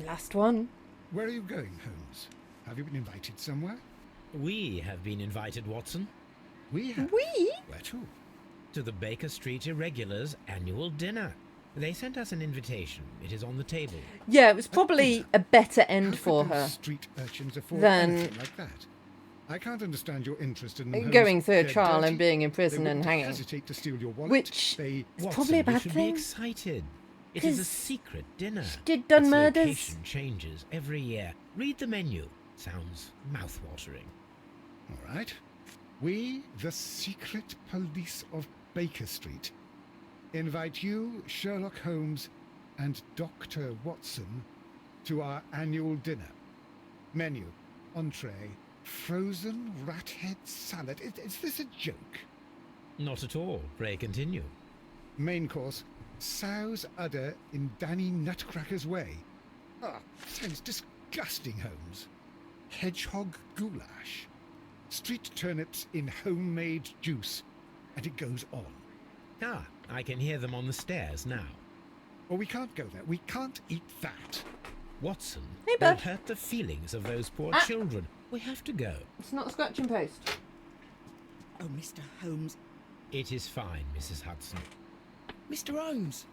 Last one. Where are you going, Holmes? Have you been invited somewhere? We have been invited, Watson, We have. We? Where to? to the Baker Street Irregulars' annual dinner. They sent us an invitation. It is on the table. Yeah, it was probably dinner? a better How end could for those her street urchins afford than anything like that? I can't understand your interest in them, Holmes. going through a They're trial dirty. and being in They prison and wouldn't hanging. hesitate to steal your wallet. Which They... is Watson, probably a you bad should thing. be excited. It is a 'Cause secret dinner. she did done Its murders. location changes every year. Read the menu. Sounds mouth-watering. All right. We, the secret police of Baker Street, invite you, Sherlock Holmes, and Dr. Watson to our annual dinner. Menu, entree, frozen rat head salad. Is this a joke? Not at all. Pray continue. Main course, sow's udder in Danny Nutcracker's way. Ah, sounds disgusting, Holmes. Hedgehog goulash. Street turnips in homemade juice. And it goes on. Ah, I can hear them on the stairs now. Well, we can't go there. We can't eat that. Watson, Hey, will bud. hurt the feelings of those poor Ah. children. We have to go. It's not a scratching post. Oh, Mr. Holmes. It is fine, Mrs. Hudson. Mr. Holmes.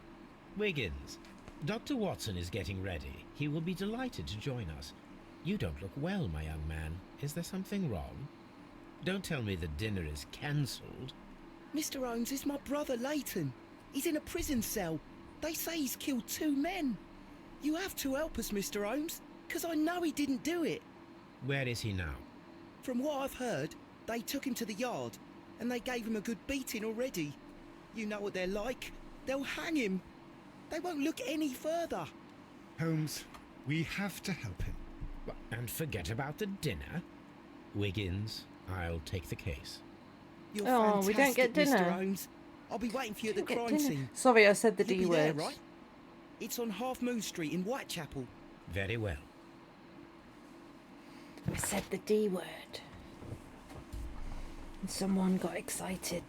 Wiggins, Dr. Watson is getting ready. He will be delighted to join us. You don't look well, my young man. Is there something wrong? Don't tell me the dinner is cancelled. Mr. Holmes is my brother Leighton. He's in a prison cell. They say he's killed 2 men. You have to help us, Mr. Holmes, because I know he didn't do it. Where is he now? From what I've heard, they took him to the yard, and they gave him a good beating already. You know what they're like. They'll hang him. They won't look any further. Holmes, we have to help him. And forget about the dinner? Wiggins, I'll take the case. You're Oh, we don't fantastic, get dinner. Mr. Holmes. I'll be waiting for you at the Don't get crime dinner. scene. Sorry, I said the You'll D be there, word. right? It's on Half Moon Street in Whitechapel. Very well. I said the D word. And someone got excited.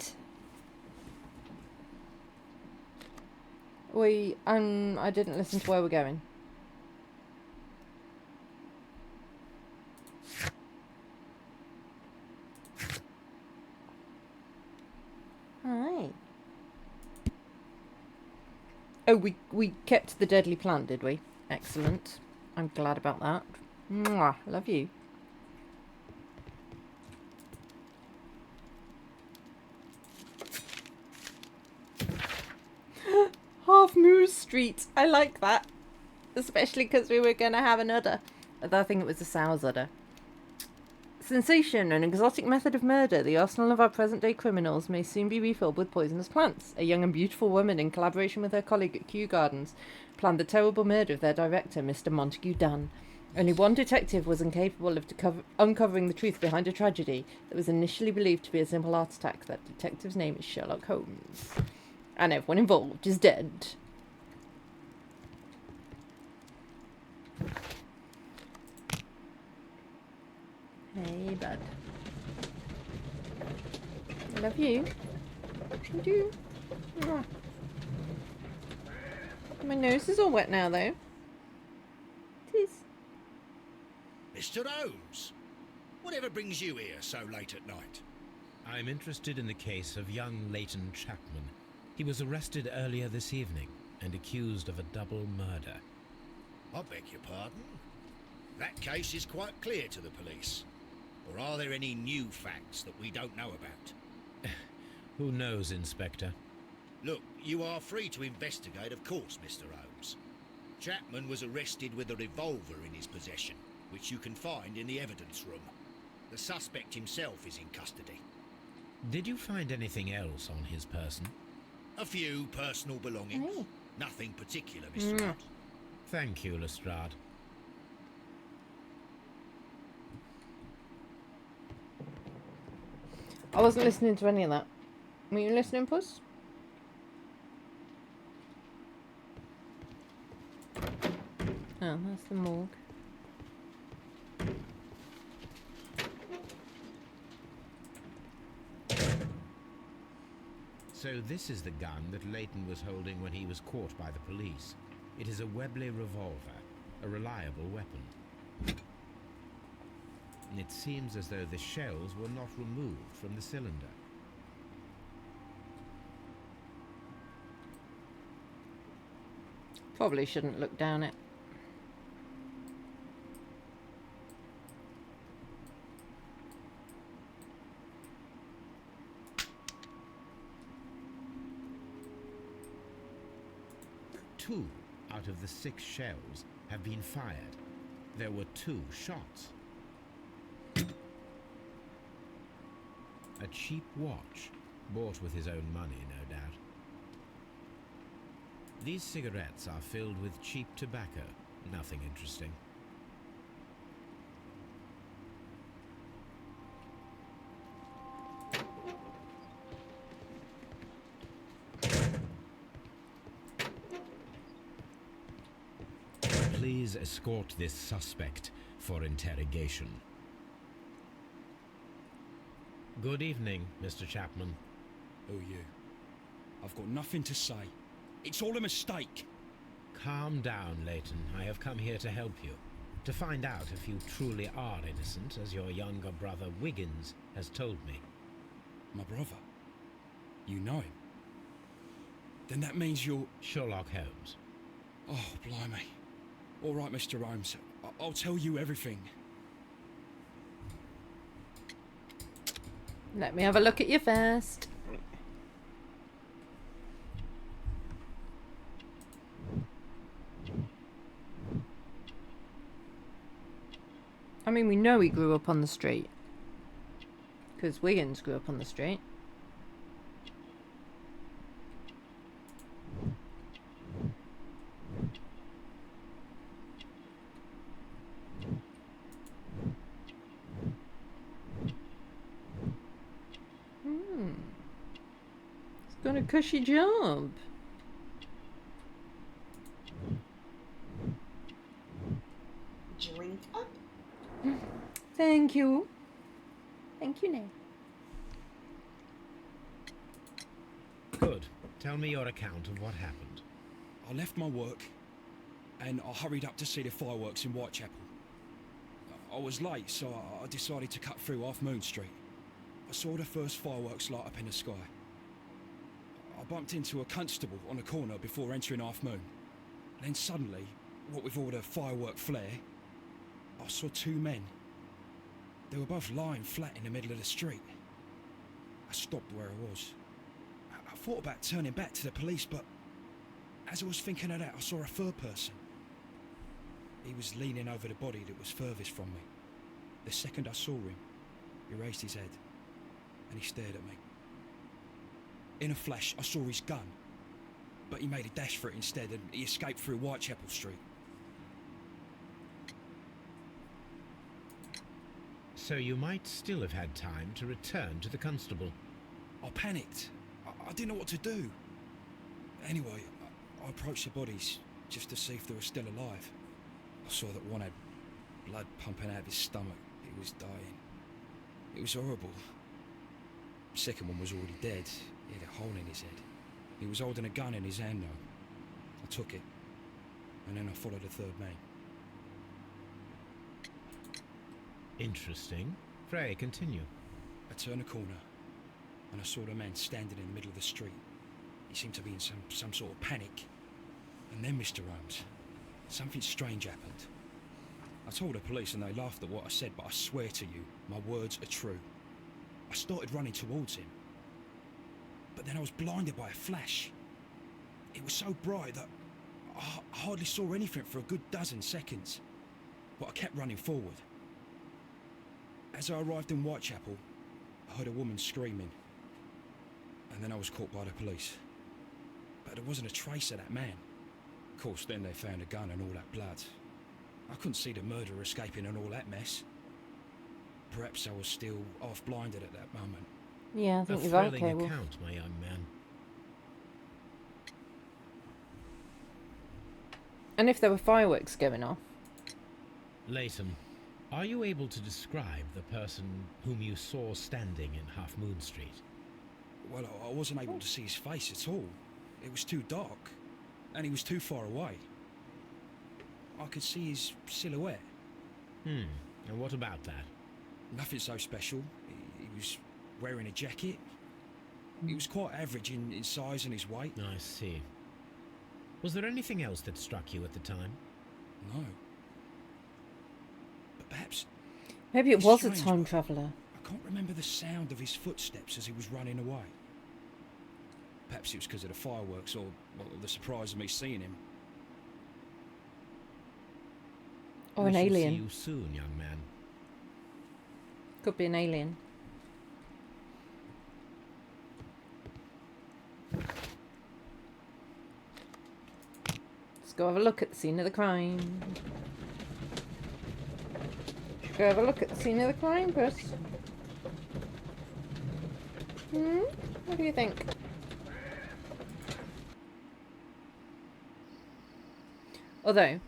I didn't listen to where we're going. Hi. Oh, we kept the deadly plant, did we? Excellent. I'm glad about that. Mwah, love you. Half Moon Street. I like that. Especially because we were going to have an udder. I think it was a sow's udder. Sensation, an exotic method of murder. The arsenal of our present-day criminals may soon be refilled with poisonous plants. A young and beautiful woman, in collaboration with her colleague at Kew Gardens, planned the terrible murder of their director, Mr. Montague Dunn. Only one detective was incapable of uncovering the truth behind a tragedy that was initially believed to be a simple heart attack. That detective's name is Sherlock Holmes. And everyone involved is dead. Hey, bud. I love you. I do. Mwah. My nose is all wet now, though. It is. Mr. Holmes, whatever brings you here so late at night? I'm interested in the case of young Leighton Chapman. He was arrested earlier this evening and accused of a double murder. I beg your pardon? That case is quite clear to the police. Or are there any new facts that we don't know about? Who knows, Inspector? Look, you are free to investigate, of course, Mr. Holmes. Chapman was arrested with a revolver in his possession, which you can find in the evidence room. The suspect himself is in custody. Did you find anything else on his person? A few personal belongings. Hey. Nothing particular, Mr. Mwah. Holmes. Thank you, Lestrade. I wasn't listening to any of that. Were you listening, Puss? Oh, that's the morgue. So this is the gun that Leighton was holding when he was caught by the police. It is a Webley revolver. A reliable weapon. It seems as though the shells were not removed from the cylinder. Probably shouldn't look down it. Two out of the 6 shells have been fired. There were 2 shots. A cheap watch, bought with his own money, no doubt. These cigarettes are filled with cheap tobacco. Nothing interesting. Please escort this suspect for interrogation. Good evening, Mr. Chapman. Who are you? I've got nothing to say. It's all a mistake. Calm down, Leighton. I have come here to help you. To find out if you truly are innocent, as your younger brother Wiggins has told me. My brother? You know him? Then that means you're... Sherlock Holmes. Oh, blimey. All right, Mr. Holmes. I'll tell you everything. Let me have a look at you first. I mean, we know he grew up on the street. Because Wiggins grew up on the street. It's got a cushy job. Drink up. Thank you. Thank you, Nate. Good. Tell me your account of what happened. I left my work and I hurried up to see the fireworks in Whitechapel. I was late, so I decided to cut through Half Moon Street. I saw the first fireworks light up in the sky. I bumped into a constable on a corner before entering Half Moon. Then suddenly, what with all the firework flare, I saw 2 men. They were both lying flat in the middle of the street. I stopped where I was. I thought about turning back to the police, but as I was thinking of that, I saw a third person. He was leaning over the body that was furthest from me. The second I saw him, he raised his head and he stared at me. In a flash, I saw his gun, but he made a dash for it instead and he escaped through Whitechapel Street. So you might still have had time to return to the constable. I panicked. I didn't know what to do. Anyway, I approached the bodies just to see if they were still alive. I saw that one had blood pumping out of his stomach. He was dying. It was horrible. The second one was already dead. He had a hole in his head. He was holding a gun in his hand though. I took it, and then I followed the third man. Interesting. Pray, continue. I turned a corner, and I saw the man standing in the middle of the street. He seemed to be in some sort of panic. And then, Mr. Holmes, something strange happened. I told the police and they laughed at what I said, but I swear to you, my words are true. I started running towards him. But then I was blinded by a flash. It was so bright that I hardly saw anything for a good dozen seconds. But I kept running forward. As I arrived in Whitechapel, I heard a woman screaming. And then I was caught by the police. But there wasn't a trace of that man. Of course, then they found a gun and all that blood. I couldn't see the murderer escaping and all that mess. Perhaps I was still half-blinded at that moment. Yeah, I A think you're thrilling okay. Wolf. account, my young man. And if there were fireworks going off? Leighton, are you able to describe the person whom you saw standing in Half Moon Street? Well, I wasn't able to see his face at all. It was too dark, and he was too far away. I could see his silhouette. And what about that? Nothing so special. He was wearing a jacket. He was quite average in size and his weight. I see. Was there anything else that struck you at the time? No. But perhaps... Maybe it It's was a strange, time but traveller. I can't remember the sound of his footsteps as he was running away. Perhaps it was because of the fireworks or the surprise of me seeing him. Or an We shall alien. See you soon, young man. Could be an alien. Let's go have a look at the scene of the crime. Go have a look at the scene of the crime, Chris. What do you think? Although,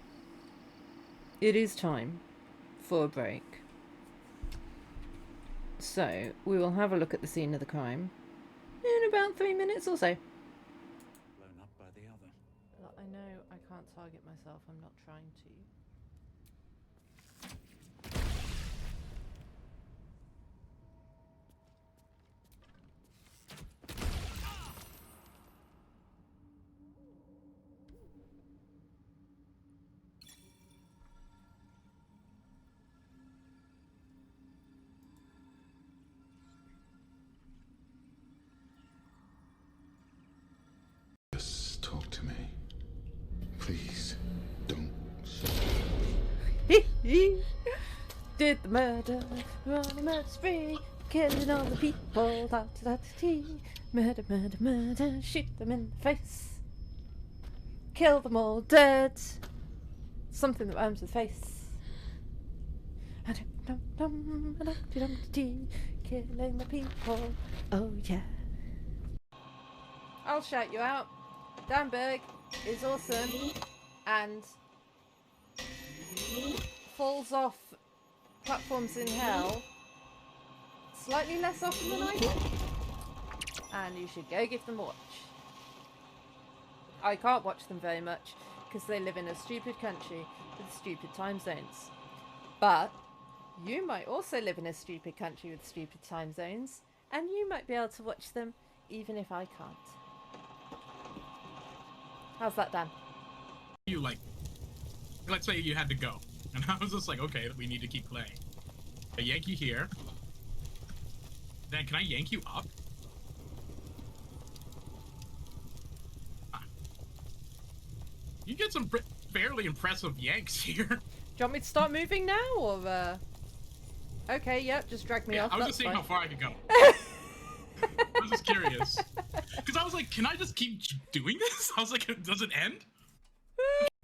it is time for a break. So, we will have a look at the scene of the crime in about 3 minutes or so. Blown up by the other. I know I can't target myself, I'm not trying to. Just talk to me. Please, don't. Did the murder, run a murder spree, killing all the people, murder, murder, murder, shoot them in the face, kill them all dead, something that rhymes with face. Killing the people, oh yeah. I'll shout you out. Danberg is awesome and falls off platforms in hell slightly less often than I do. And you should go give them a watch. I can't watch them very much because they live in a stupid country with stupid time zones. But you might also live in a stupid country with stupid time zones, and you might be able to watch them even if I can't. How's that, Dan? You like, let's say you had to go, and I was just like, okay, we need to keep playing. I yank you here. Then can I yank you up? You get some fairly impressive yanks here. Do you want me to start moving now, or Okay, yep, just drag me off. I was that's just seeing fine. how far I could go. I was just curious. Because I was like, can I just keep doing this? I was like, does it end?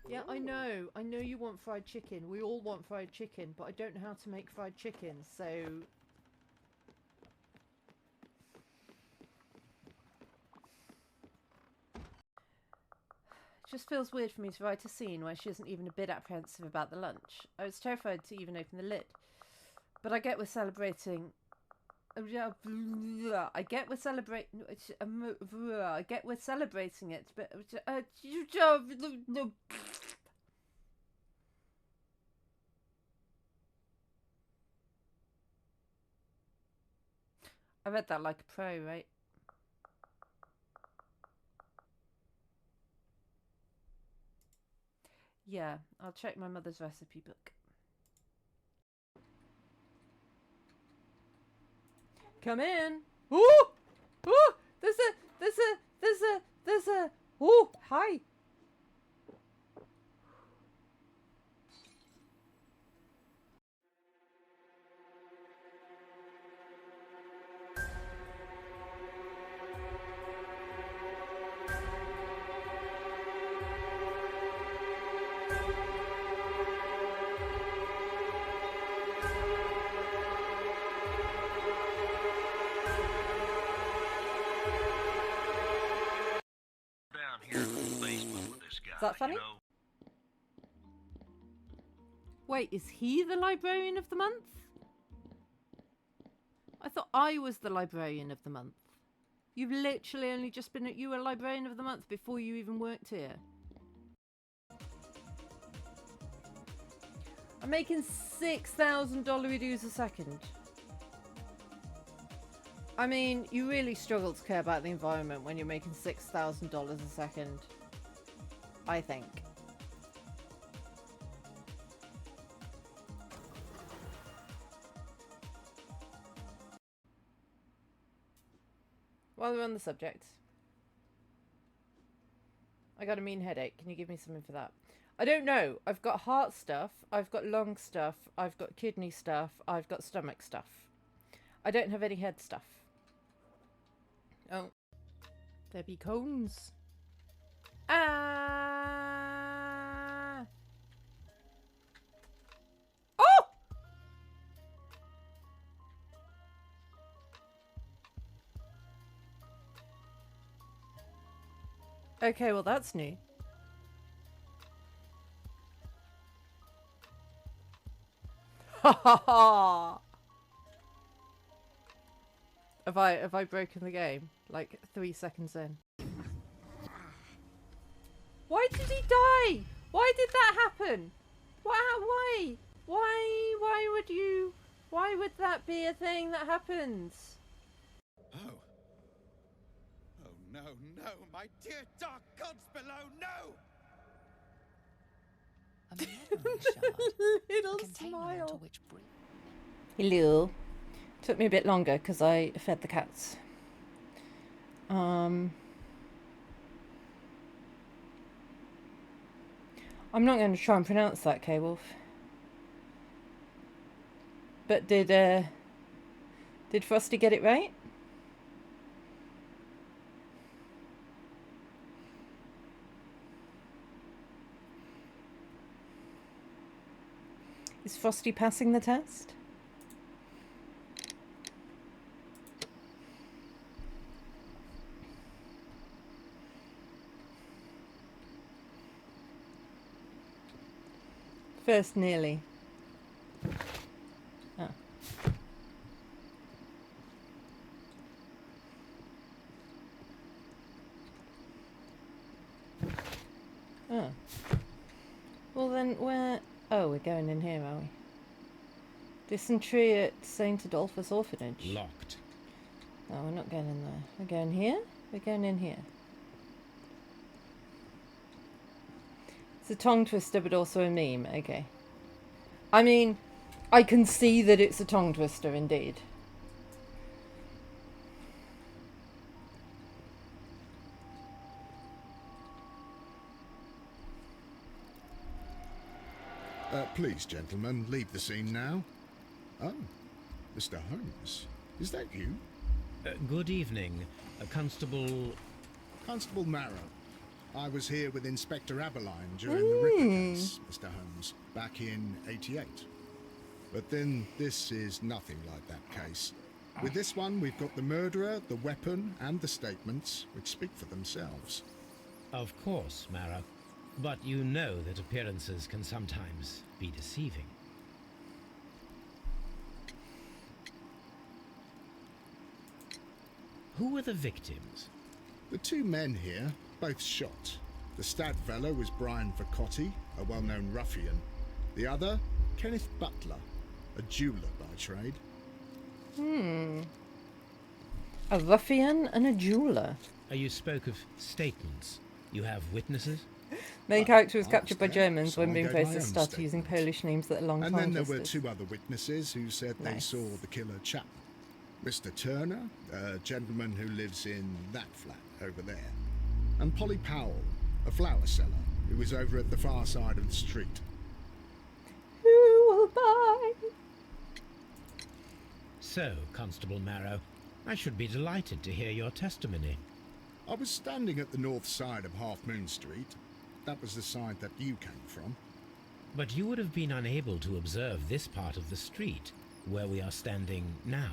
Yeah, I know. I know you want fried chicken. We all want fried chicken, but I don't know how to make fried chicken, so... It just feels weird for me to write a scene where she isn't even a bit apprehensive about the lunch. I was terrified to even open the lid. But I get we're celebrating... I get we're celebrating... I get we're celebrating it, but... I read that like a pro, right? Yeah, I'll check my mother's recipe book. Come in. Ooh! Ooh! There's a... Ooh! Hi! Is that funny? Wait, is he the librarian of the month? I thought I was the librarian of the month. You've literally only just been... You were librarian of the month before you even worked here. I'm making $6,000 redos a second. I mean, you really struggle to care about the environment when you're making $6,000 a second. I think. While we're on the subject, I got a mean headache. Can you give me something for that? I don't know. I've got heart stuff. I've got lung stuff. I've got kidney stuff. I've got stomach stuff. I don't have any head stuff. Oh. There be cones. Ah! Oh! Okay, well that's new. Ha ha ha! Have I broken the game? Like 3 seconds in. Why did he die? Why did that happen? Why? Why would that be a thing that happens? Oh. Oh no, no, my dear dark gods below, no! A memory shard. Little Container smile. into which breathe. Hello. Took me a bit longer because I fed the cats. I'm not going to try and pronounce that, K-Wolf. But did Frosty get it right? Is Frosty passing the test? First, nearly. Oh. Oh. Well then, where... Oh, we're going in here, are we? Dysentery at St. Adolphus Orphanage. Locked. No, we're not going in there. We're going here? We're going in here. It's a tongue twister, but also a meme. Okay. I mean, I can see that it's a tongue twister, indeed. Please, gentlemen, leave the scene now. Oh, Mr. Holmes. Is that you? Good evening, Constable... Constable Marrow. I was here with Inspector Aberline during the Ripper case, Mr. Holmes, back in '88. But then this is nothing like that case. With this one, we've got the murderer, the weapon, and the statements, which speak for themselves. Of course, Marrow. But you know that appearances can sometimes be deceiving. Who were the victims? The two men here, both shot. The stab fellow was Brian Vacotti, a well-known ruffian. The other, Kenneth Butler, a jeweller by trade. A ruffian and a jeweller. You spoke of statements. You have witnesses? Main character was I captured by was there, Germans so when I being gave placed my as own starter using statement. Polish names that are long And tongue then there were twisters. two other witnesses who said they Nice. saw the killer Chapman. Mr. Turner, a gentleman who lives in that flat over there. And Polly Powell, a flower seller, who was over at the far side of the street. Who will buy? So, Constable Marrow, I should be delighted to hear your testimony. I was standing at the north side of Half Moon Street. That was the side that you came from. But you would have been unable to observe this part of the street, where we are standing now.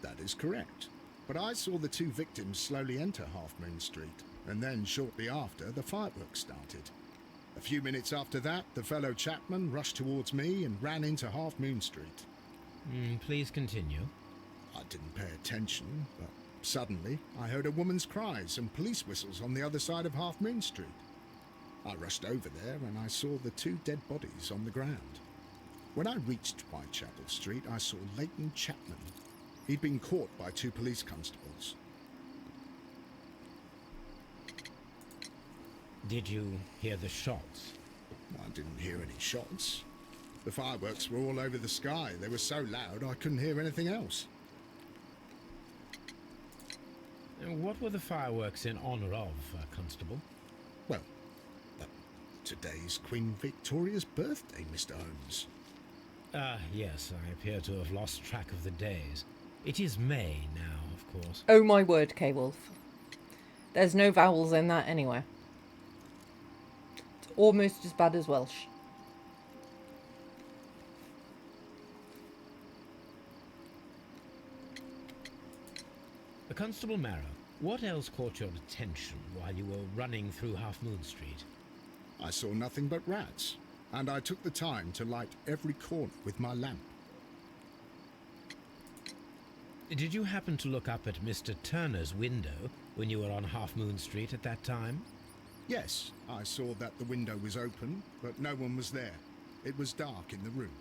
That is correct. But I saw the two victims slowly enter Half Moon Street, and then shortly after, the fireworks started. A few minutes after that, the fellow Chapman rushed towards me and ran into Half Moon Street. Please continue. I didn't pay attention, but suddenly I heard a woman's cries and police whistles on the other side of Half Moon Street. I rushed over there and I saw the two dead bodies on the ground. When I reached Whitechapel Street, I saw Leighton Chapman. He'd been caught by 2 police constables. Did you hear the shots? I didn't hear any shots. The fireworks were all over the sky. They were so loud I couldn't hear anything else. What were the fireworks in honour of, Constable? Well, today's Queen Victoria's birthday, Mr. Holmes. Yes, I appear to have lost track of the days. It is May now, of course. Oh my word, K-Wolf. There's no vowels in that anywhere. It's almost as bad as Welsh. Constable Marrow, what else caught your attention while you were running through Half Moon Street? I saw nothing but rats, and I took the time to light every corner with my lamp. Did you happen to look up at Mr. Turner's window when you were on Half Moon Street at that time? Yes, I saw that the window was open, but no one was there. It was dark in the room.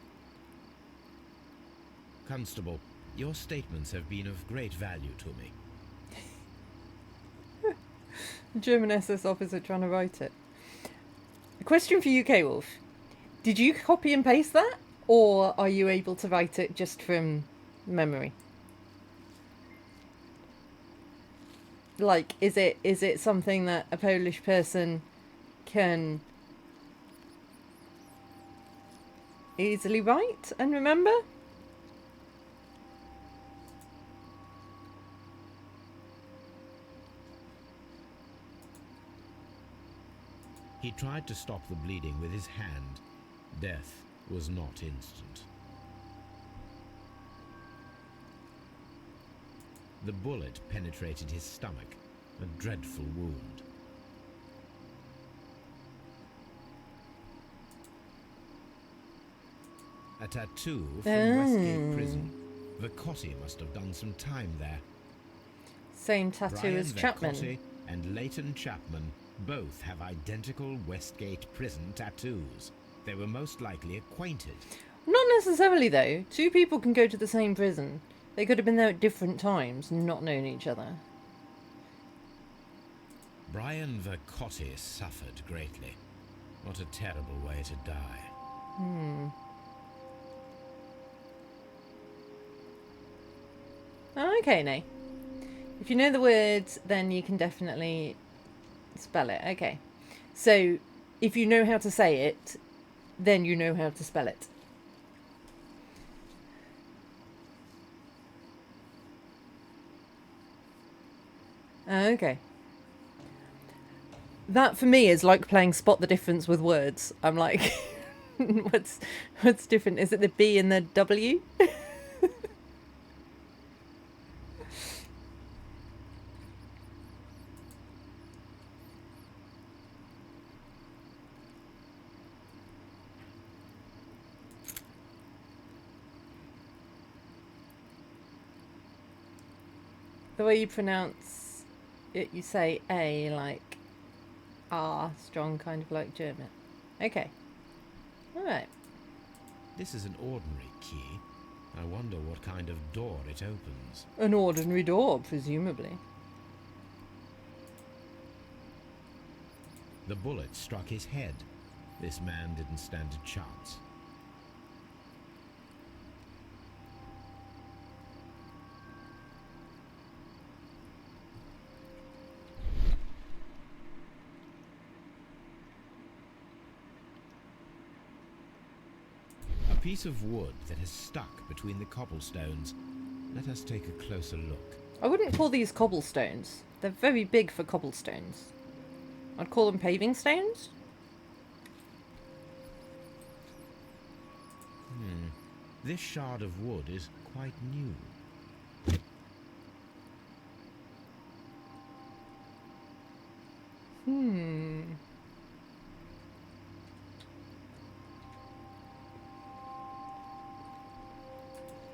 Constable, your statements have been of great value to me. German SS officer trying to write it. A question for you, K-Wolf. Did you copy and paste that? Or are you able to write it just from memory? Like, is it something that a Polish person can easily write and remember? He tried to stop the bleeding with his hand. Death was not instant. The bullet penetrated his stomach, a dreadful wound. A tattoo from Westgate Prison. Vercotti must have done some time there. Same tattoo Brian as Chapman. Vercotti and Leighton Chapman both have identical Westgate Prison tattoos. They were most likely acquainted. Not necessarily, though. 2 people can go to the same prison. They could have been there at different times and not known each other. Brian Vercotti suffered greatly. What a terrible way to die. Oh, okay, Nay. If you know the words, then you can definitely spell it. Okay. So, if you know how to say it, then you know how to spell it. Okay. That for me is like playing spot the difference with words. I'm like, what's different? Is it the B and the W? The way you pronounce it, you say A like R, strong, kind of like German. Okay. Alright. This is an ordinary key. I wonder what kind of door it opens. An ordinary door, presumably. The bullet struck his head. This man didn't stand a chance. A piece of wood that has stuck between the cobblestones. Let us take a closer look. I wouldn't call these cobblestones. They're very big for cobblestones. I'd call them paving stones. This shard of wood is quite new.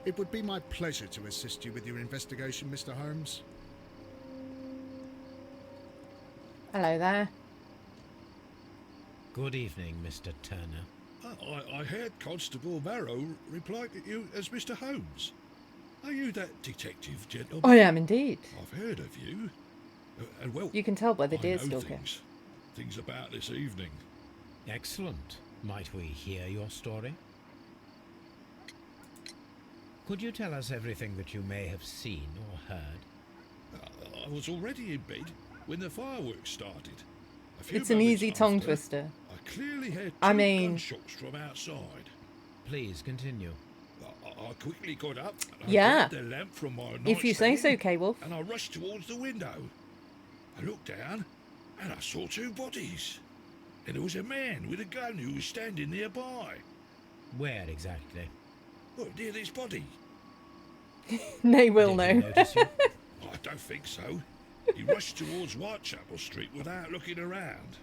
It would be my pleasure to assist you with your investigation, Mr. Holmes. Hello there. Good evening, Mr. Turner. I heard Constable Marrow reply to you as Mr. Holmes. Are you that detective, gentleman? I am indeed. I've heard of you. And well, You can tell by the I know deerstalker. things about this evening. Excellent. Might we hear your story? Could you tell us everything that you may have seen or heard? I was already in bed when the fireworks started. A few It's an moments easy tongue after, twister. I clearly heard I two mean- gunshots from outside. Please continue. I quickly got up and I Yeah. grabbed the lamp from my If you say so, nightstand K-Wolf. and I rushed towards the window. I looked down and I saw two bodies. And there was a man with a gun who was standing nearby. Where exactly? Well, near this body. They will Did he know. notice you? I don't think so. He rushed towards Whitechapel Street without looking around.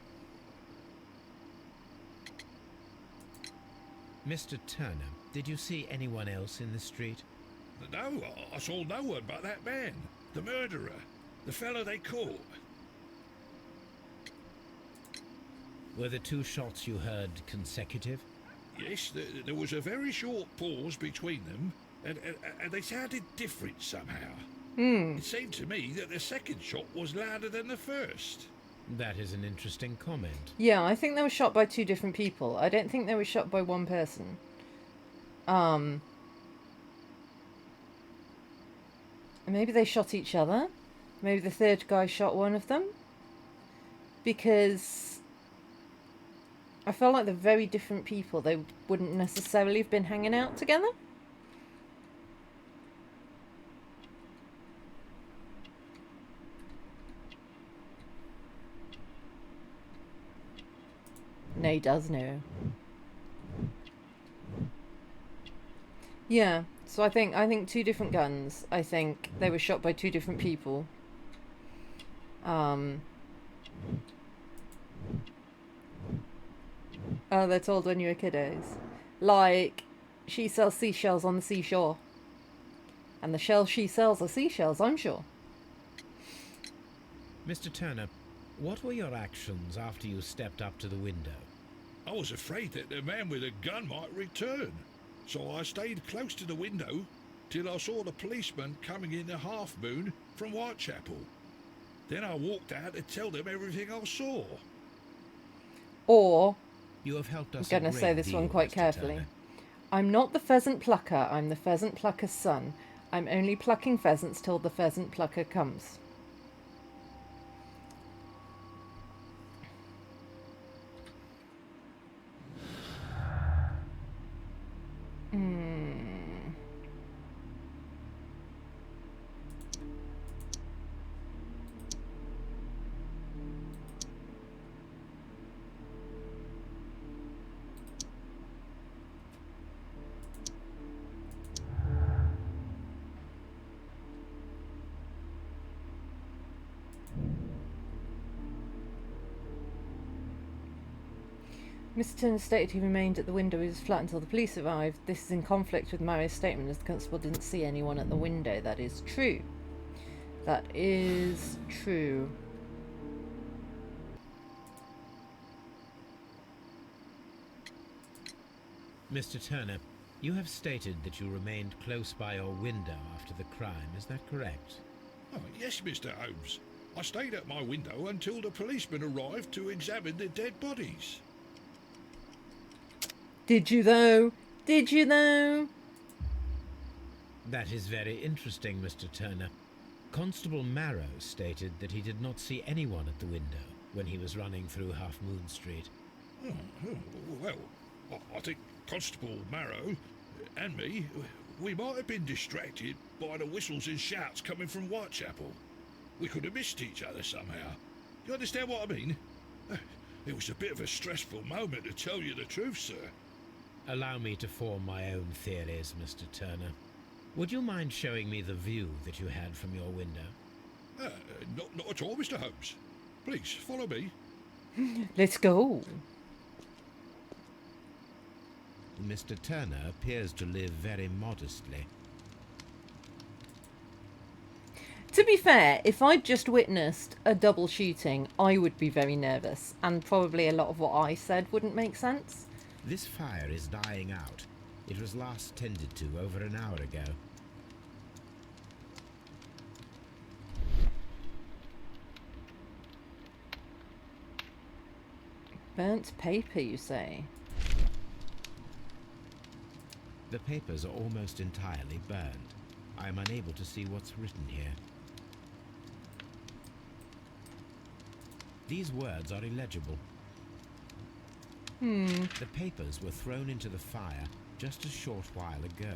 Mr. Turner, did you see anyone else in the street? No, I saw no one but that man, the murderer, the fellow they caught. Were the two shots you heard consecutive? Yes, there was a very short pause between them, and they sounded different somehow. It seemed to me that the second shot was louder than the first. That is an interesting comment. Yeah, I think they were shot by two different people. I don't think they were shot by one person. Maybe they shot each other. Maybe the third guy shot one of them. Because I felt like they're very different people. They wouldn't necessarily have been hanging out together. No, he does know. Yeah, so I think two different guns. I think they were shot by two different people. Oh, they're told when you were kiddos. Like, she sells seashells on the seashore. And the shells she sells are seashells, I'm sure. Mr. Turner, what were your actions after you stepped up to the window? I was afraid that the man with a gun might return, so I stayed close to the window till I saw the policeman coming in the half moon from Whitechapel. Then I walked out to tell them everything I saw. Or, You have helped us. I'm going to say this one quite carefully. I'm not the pheasant plucker, I'm the pheasant plucker's son. I'm only plucking pheasants till the pheasant plucker comes. Mr. Turner stated he remained at the window of his flat until the police arrived. This is in conflict with Mario's statement as the constable didn't see anyone at the window. That is true. That is true. Mr. Turner, you have stated that you remained close by your window after the crime. Is that correct? Oh, yes, Mr. Holmes. I stayed at my window until the policeman arrived to examine the dead bodies. Did you though? Did you though? That is very interesting, Mr. Turner. Constable Marrow stated that he did not see anyone at the window when he was running through Half Moon Street. Well, I think Constable Marrow and me, we might have been distracted by the whistles and shouts coming from Whitechapel. We could have missed each other somehow. You understand what I mean? It was a bit of a stressful moment, to tell you the truth, sir. Allow me to form my own theories, Mr. Turner. Would you mind showing me the view that you had from your window? Not at all, Mr. Holmes. Please, follow me. Let's go. Mr. Turner appears to live very modestly. To be fair, if I'd just witnessed a double shooting, I would be very nervous. And probably a lot of what I said wouldn't make sense. This fire is dying out. It was last tended to over an hour ago. Burnt paper, you say? The papers are almost entirely burned. I am unable to see what's written here. These words are illegible. The papers were thrown into the fire just a short while ago.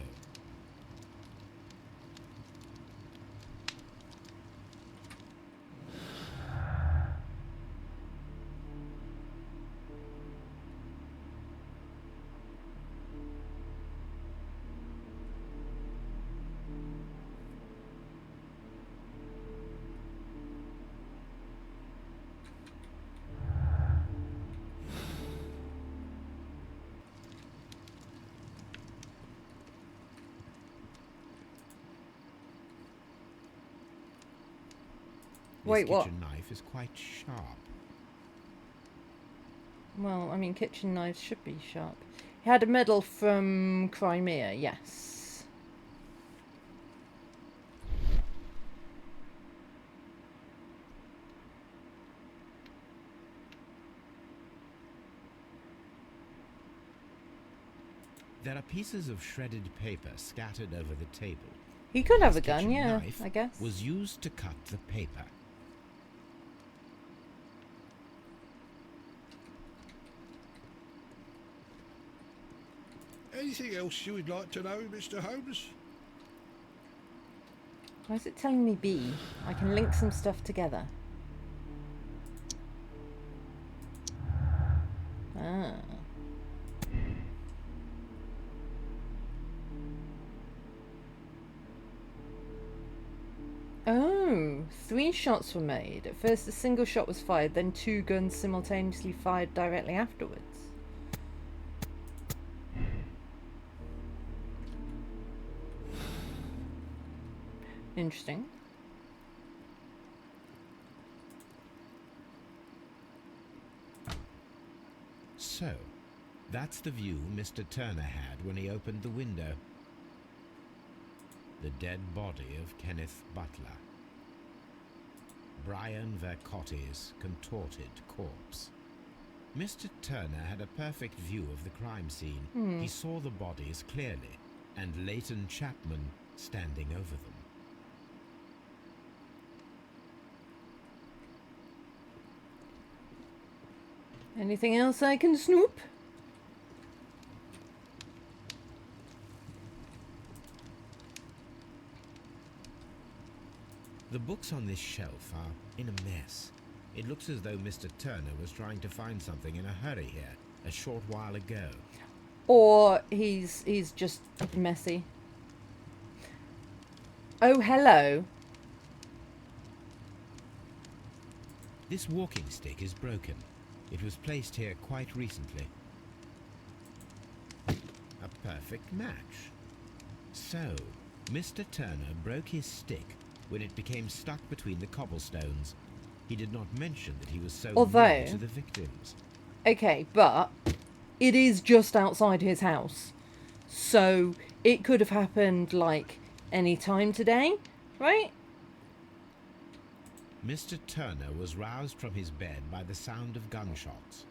Wait, This what? kitchen knife is quite sharp. Well, I mean, kitchen knives should be sharp. He had a medal from Crimea, yes. There are pieces of shredded paper scattered over the table. He could have This a gun, kitchen yeah, knife I guess. was used to cut the paper. Anything else you would like to know, Mr. Holmes? Why is it telling me B? I can link some stuff together. Ah. Oh, 3 shots were made. At first a single shot was fired, then 2 guns simultaneously fired directly afterwards. Interesting. So, that's the view Mr. Turner had when he opened the window. The dead body of Kenneth Butler. Brian Vercotti's contorted corpse. Mr. Turner had a perfect view of the crime scene. He saw the bodies clearly, and Leighton Chapman standing over them. Anything else I can snoop? The books on this shelf are in a mess. It looks as though Mr. Turner was trying to find something in a hurry here, a short while ago. Or he's just messy. Oh, hello. This walking stick is broken. It was placed here quite recently. A perfect match. So, Mr. Turner broke his stick when it became stuck between the cobblestones. He did not mention that he was so near to the victims. Okay, but it is just outside his house. So it could have happened like any time today, right? Mr. Turner was roused from his bed by the sound of gunshots.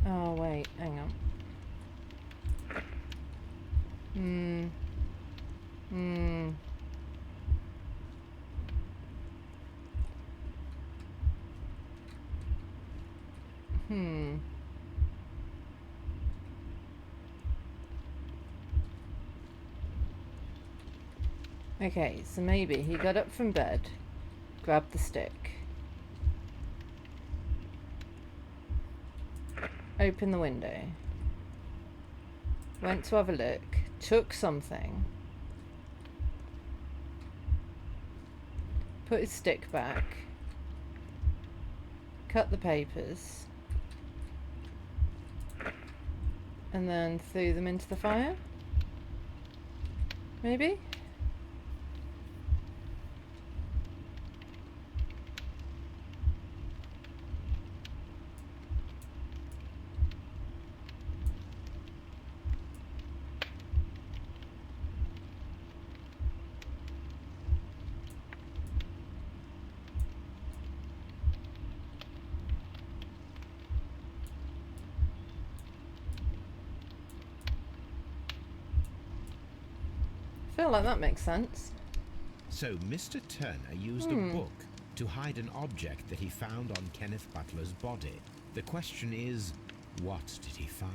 Oh, wait, hang on. Okay, so maybe he got up from bed, grabbed the stick, opened the window, went to have a look, took something, put his stick back, cut the papers, And then threw them into the fire? Maybe? I feel like that makes sense. So Mr. Turner used a book to hide an object that he found on Kenneth Butler's body. The question is, what did he find?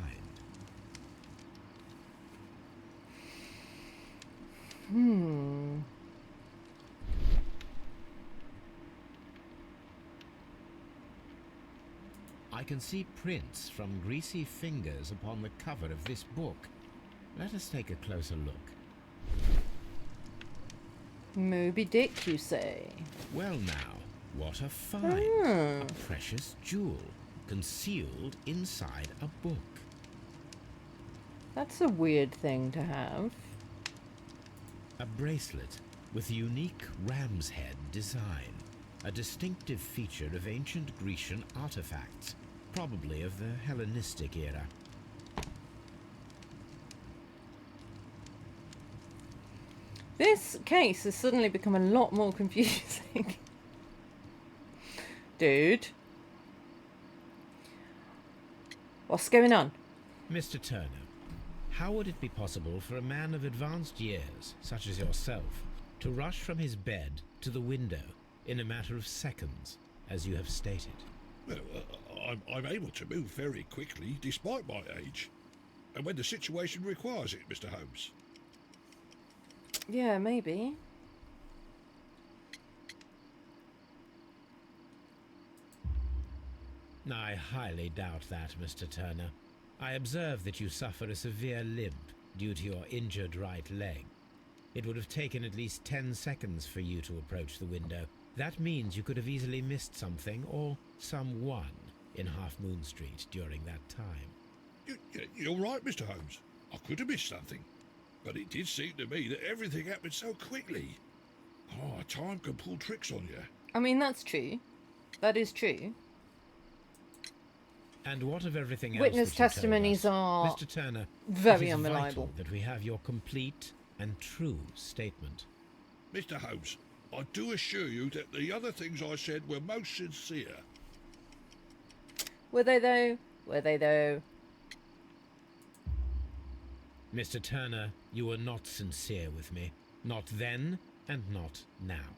I can see prints from greasy fingers upon the cover of this book. Let us take a closer look. Moby Dick, you say? Well now, what a find! A precious jewel, concealed inside a book. That's a weird thing to have. A bracelet with a unique ram's head design, a distinctive feature of ancient Grecian artifacts, probably of the Hellenistic era. This case has suddenly become a lot more confusing. Dude. What's going on? Mr. Turner, how would it be possible for a man of advanced years, such as yourself, to rush from his bed to the window in a matter of seconds, as you have stated? Well, I'm able to move very quickly, despite my age. And when the situation requires it, Mr. Holmes. Yeah, maybe. I highly doubt that, Mr. Turner. I observe that you suffer a severe limp due to your injured right leg. It would have taken at least 10 seconds for you to approach the window. That means you could have easily missed something or someone in Half Moon Street during that time. You're right, Mr. Holmes. I could have missed something. But it did seem to me that everything happened so quickly. Oh, time can pull tricks on you. I mean, that's true. That is true. And what of everything else? Witness that you told testimonies us? are Mr. Turner, very it is unreliable. vital that we have your complete and true statement. Mr. Holmes, I do assure you that the other things I said were most sincere. Were they though? Were they though? Mr. Turner, you were not sincere with me. Not then, and not now.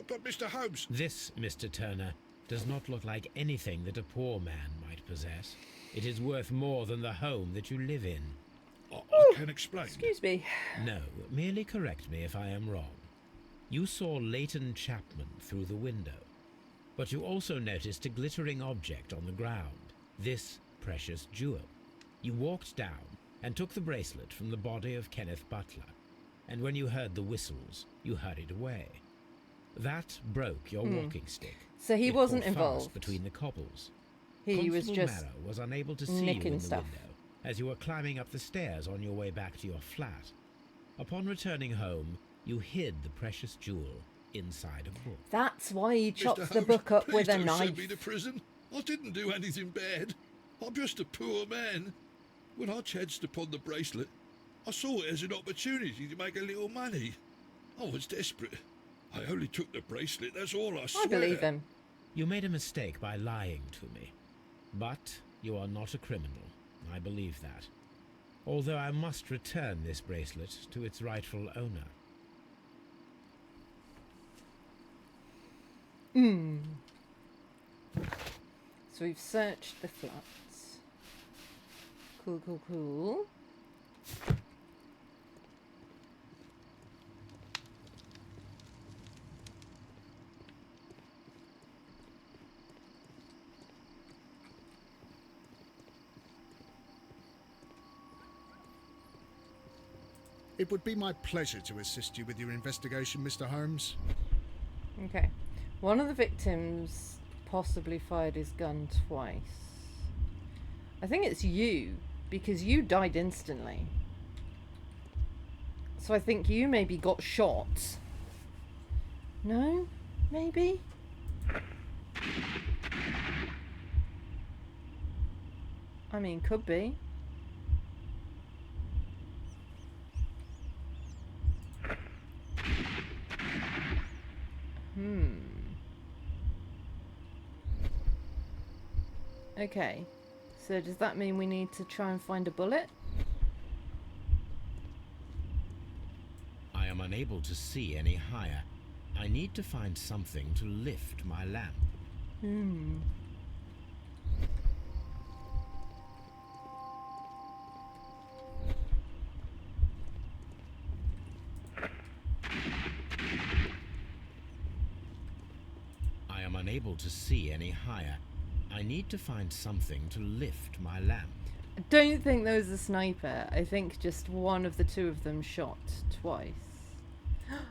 But Mr. Holmes... This, Mr. Turner, does not look like anything that a poor man might possess. It is worth more than the home that you live in. I can explain. Excuse me. No, merely correct me if I am wrong. You saw Leighton Chapman through the window, but you also noticed a glittering object on the ground, this precious jewel. You walked down and took the bracelet from the body of Kenneth Butler, and when you heard the whistles, you hurried away. That broke your walking stick. So he It wasn't caught fast involved. between the cobbles. He was Constable just Marrow was unable to see you in nicking the stuff. window as you were climbing up the stairs on your way back to your flat. Upon returning home, you hid the precious jewel inside a book. That's why he chops Mr. the Holmes, book up please with a don't send knife. me to prison. I didn't do anything bad. I'm just a poor man. When I chanced upon the bracelet, I saw it as an opportunity to make a little money. I was desperate. I only took the bracelet, that's all I swear. I believe him. You made a mistake by lying to me. But you are not a criminal. I believe that. Although I must return this bracelet to its rightful owner. So we've searched the flats. Cool, cool, cool. It would be my pleasure to assist you with your investigation, Mr. Holmes. Okay. One of the victims possibly fired his gun twice. I think it's you because you died instantly. So I think you maybe got shot. No? Maybe? I mean, could be. Okay. So does that mean we need to try and find a bullet? I am unable to see any higher. I need to find something to lift my lamp. I am unable to see any higher. I need to find something to lift my lamp. I don't think there was a sniper. I think just one of the two of them shot twice.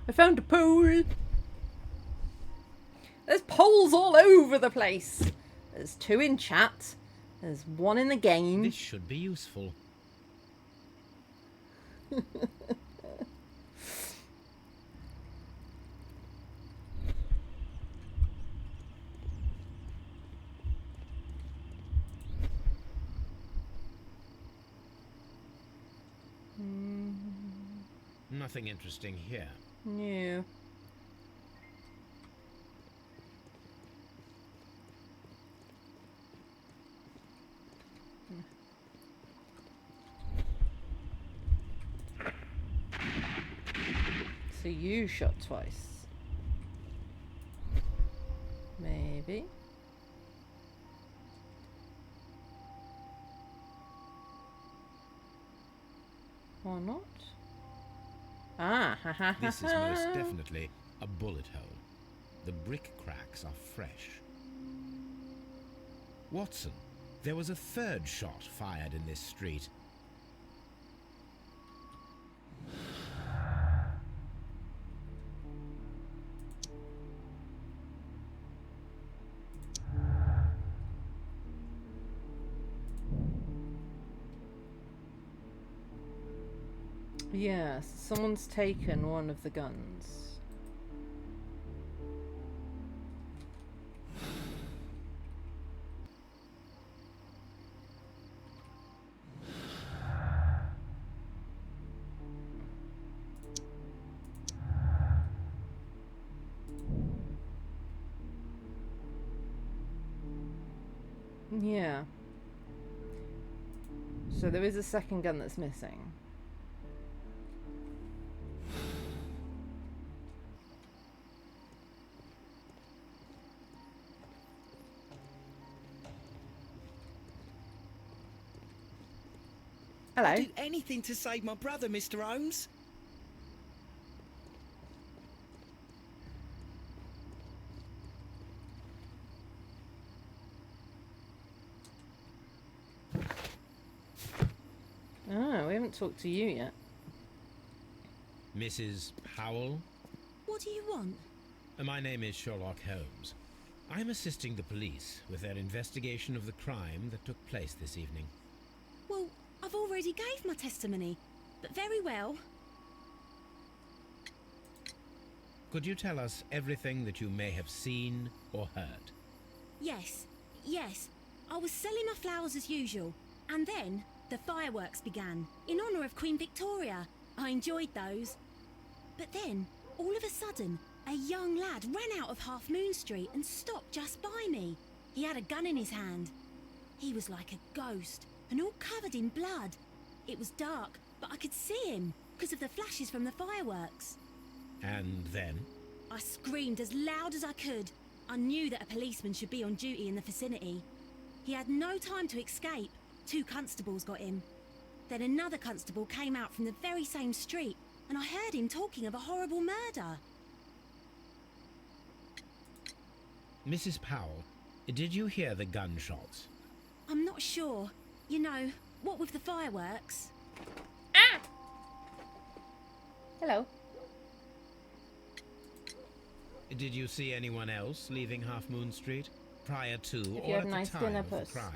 I found a pole! There's poles all over the place! There's 2 in chat. There's 1 in the game. This should be useful. Nothing interesting here. No. So you shot twice. Maybe. Or not? Ah, ha ha ha. This is most definitely a bullet hole. The brick cracks are fresh. Watson, there was a 3rd shot fired in this street. Yes, someone's taken one of the guns. Yeah. So there is a second gun that's missing. Hello. I'd do anything to save my brother, Mr. Holmes. Oh, we haven't talked to you yet. Mrs. Powell? What do you want? My name is Sherlock Holmes. I'm assisting the police with their investigation of the crime that took place this evening. Well, I've already gave my testimony, but very well. Could you tell us everything that you may have seen or heard? Yes. I was selling my flowers as usual, and then the fireworks began, in honour of Queen Victoria. I enjoyed those. But then, all of a sudden, a young lad ran out of Half Moon Street and stopped just by me. He had a gun in his hand. He was like a ghost, and all covered in blood. It was dark, but I could see him, because of the flashes from the fireworks. And then? I screamed as loud as I could. I knew that a policeman should be on duty in the vicinity. He had no time to escape. 2 constables got him. Then another constable came out from the very same street, and I heard him talking of a horrible murder. Mrs. Powell, did you hear the gunshots? I'm not sure. You know, what with the fireworks? Ah! Hello. Did you see anyone else leaving Half Moon Street prior to If you or had at nice the time dinner, of the puss. crime?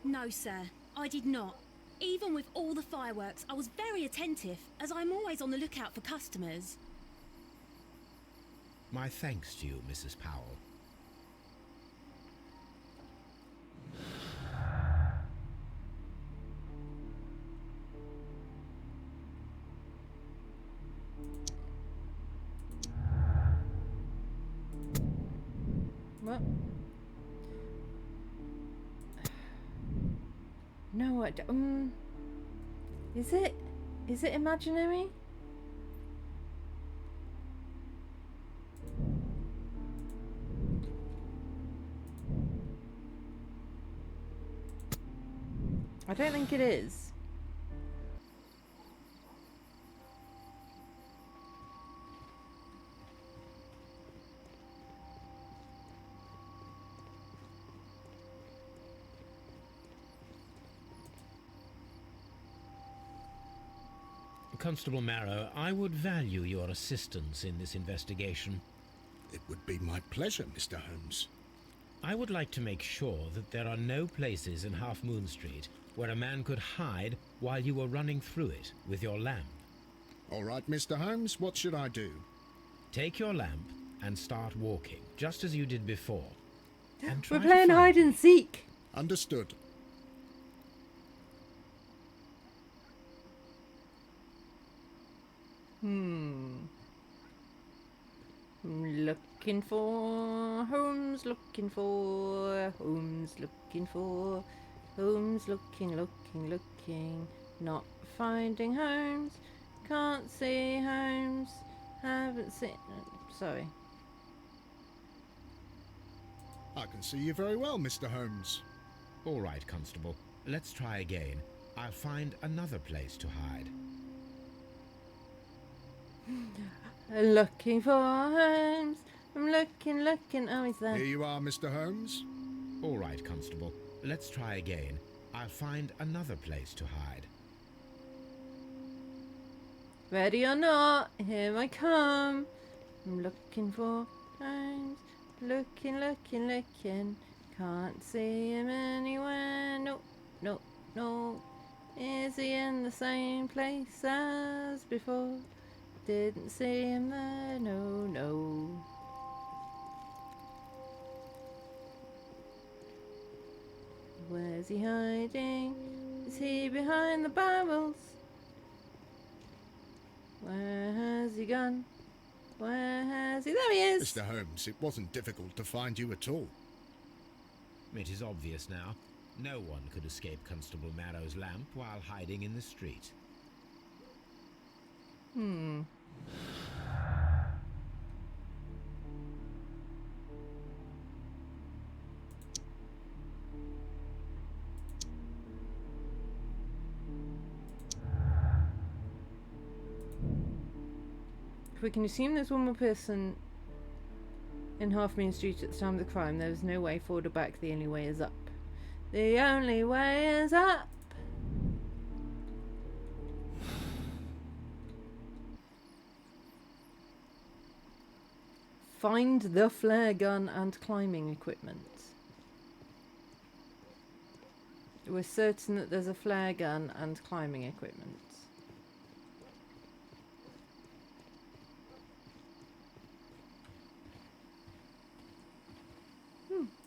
No, sir. I did not. Even with all the fireworks, I was very attentive, as I'm always on the lookout for customers. My thanks to you, Mrs. Powell. What? No, I don't. Is it? Is it imaginary? I don't think it is. Constable Marrow, I would value your assistance in this investigation. It would be my pleasure, Mr. Holmes. I would like to make sure that there are no places in Half Moon Street where a man could hide while you were running through it with your lamp. All right, Mr. Holmes, what should I do? Take your lamp and start walking, just as you did before. And try We're to playing find hide and seek. Understood. Looking for Holmes, looking for Holmes, looking for Holmes, looking, not finding Holmes, can't see Holmes, haven't seen. Sorry. I can see you very well, Mr. Holmes. All right, Constable. Let's try again. I'll find another place to hide. Looking for Holmes. I'm looking. Oh, he's there. Here you are, Mr. Holmes. All right, Constable. Let's try again. I'll find another place to hide. Ready or not, here I come. I'm looking for Holmes. Looking. Can't see him anywhere. No. Is he in the same place as before? Didn't see him there, no. Where's he hiding? Is he behind the barrels? Where has he gone? Where has he? There he is! Mr. Holmes, it wasn't difficult to find you at all. It is obvious now. No one could escape Constable Marrow's lamp while hiding in the street. If we can assume there's one more person in Half Moon Street at the time of the crime, there is no way forward or back. The only way is up. The only way is up. Find the flare gun and climbing equipment. We're certain that there's a flare gun and climbing equipment.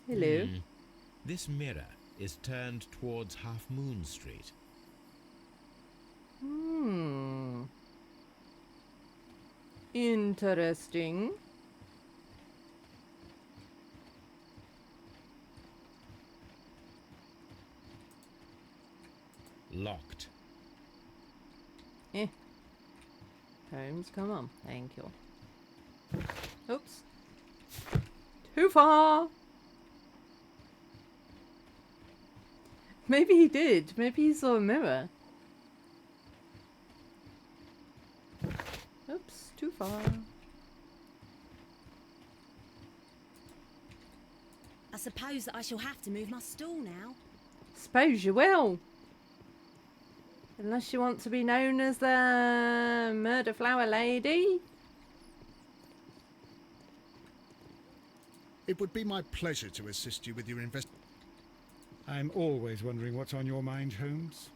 Hello. This mirror is turned towards Half Moon Street. Interesting. Locked. Holmes, come on. Thank you. Oops. Too far. Maybe he did. Maybe he saw a mirror. Oops, too far. I suppose that I shall have to move my stool now. Suppose you will. Unless you want to be known as the Murder Flower Lady. It would be my pleasure to assist you with your I'm always wondering what's on your mind, Holmes.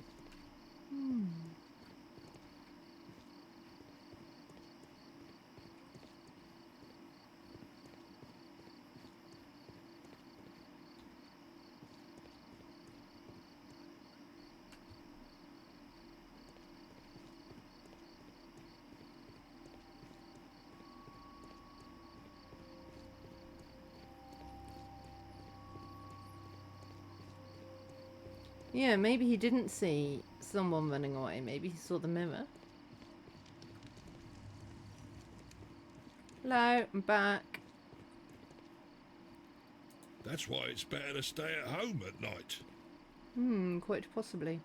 Yeah, maybe he didn't see someone running away. Maybe he saw the mirror. Hello, I'm back. That's why it's better to stay at home at night. Quite possibly.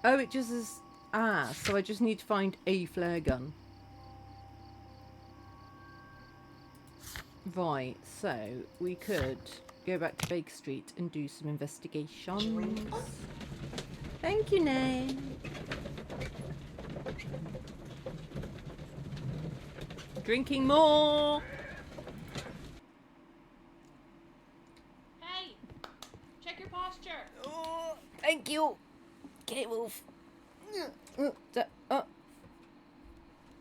Oh, it just is... Ah, so I just need to find a flare gun. Right, so we could go back to Baker Street and do some investigations. Thank you, Nay. Drinking more! Hey! Check your posture! Oh, thank you! Okay, Wolf.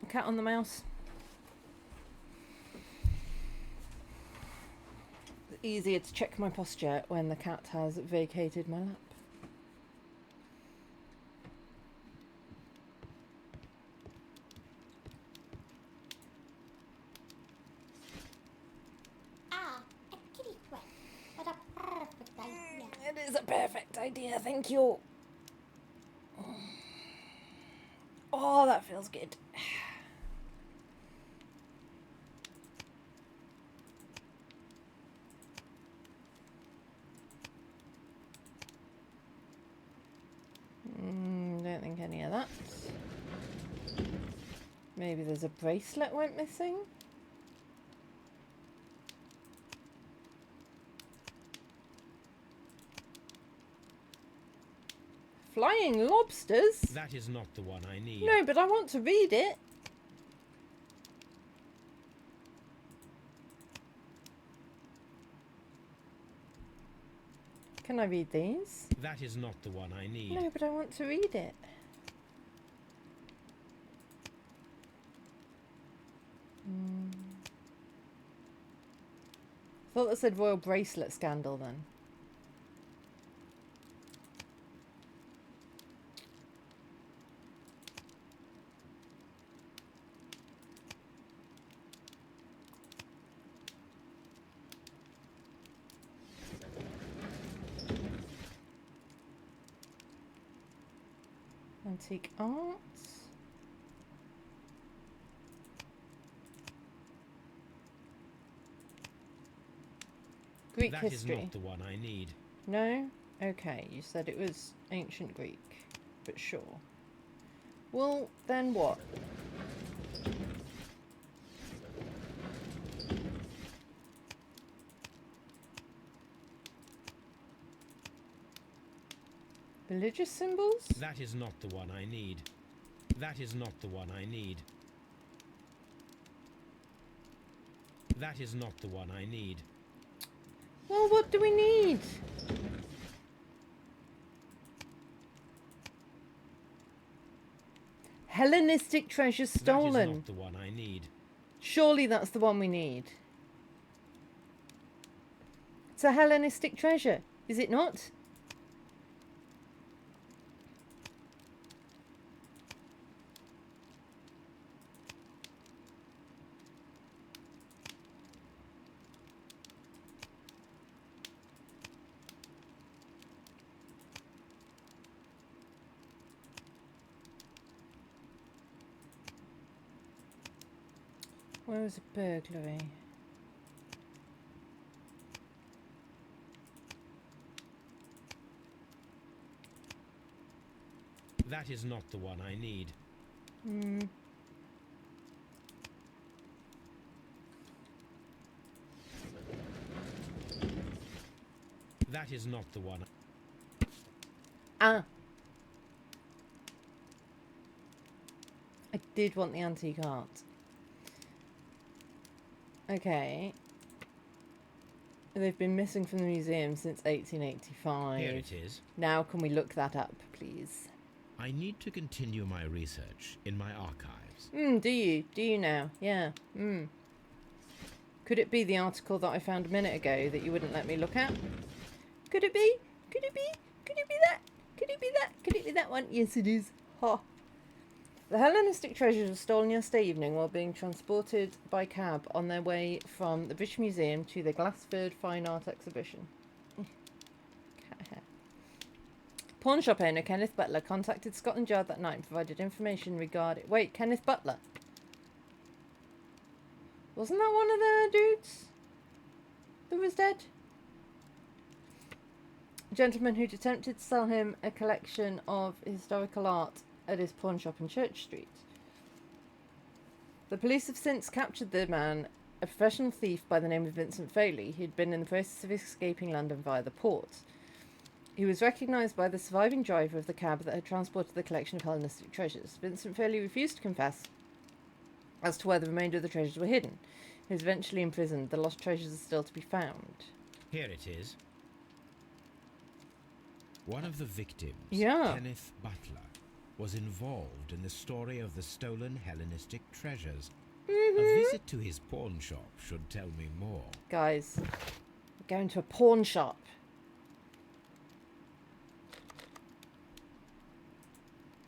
Cat on the mouse. It's easier to check my posture when the cat has vacated my lap. Ah, a kitty threat. What a perfect idea. It is a perfect idea, thank you. Oh, that feels good. Don't think any of that. Maybe there's a bracelet went missing. Flying lobsters? That is not the one I need. No, but I want to read it. Can I read these? That is not the one I need. No, but I want to read it. Thought that said royal bracelet scandal then. Antique arts. Greek that history. That is not the one I need. No? Okay, you said it was ancient Greek, but sure. Well, then what? Religious symbols? That is not the one I need. That is not the one I need. That is not the one I need. Well, what do we need? Hellenistic treasure stolen. That is not the one I need. Surely that's the one we need. It's a Hellenistic treasure, is it not? Where was a burglary? That is not the one I need. Hmm. That is not the one. Ah. I did want the antique art. Okay. They've been missing from the museum since 1885. Here it is. Now can we look that up, please? I need to continue my research in my archives. Do you? Do you now? Yeah. Could it be the article that I found a minute ago that you wouldn't let me look at? Could it be? Could it be? Could it be that? Could it be that? Could it be that one? Yes, it is. Ha. The Hellenistic treasures were stolen yesterday evening while being transported by cab on their way from the British Museum to the Glassford Fine Art Exhibition. Pawn shop owner Kenneth Butler contacted Scotland Yard that night and provided information regarding... Wait, Kenneth Butler? Wasn't that one of the dudes that was dead? A gentleman who'd attempted to sell him a collection of historical art at his pawn shop in Church Street. The police have since captured the man, a professional thief by the name of Vincent Foley, who'd been in the process of escaping London via the port. He was recognised by the surviving driver of the cab that had transported the collection of Hellenistic treasures. Vincent Foley refused to confess as to where the remainder of the treasures were hidden. He was eventually imprisoned. The lost treasures are still to be found. Here it is. One of the victims, Yeah. Kenneth Butler, was involved in the story of the stolen Hellenistic treasures. A visit to his pawn shop should tell me more. Guys, we're going to a pawn shop.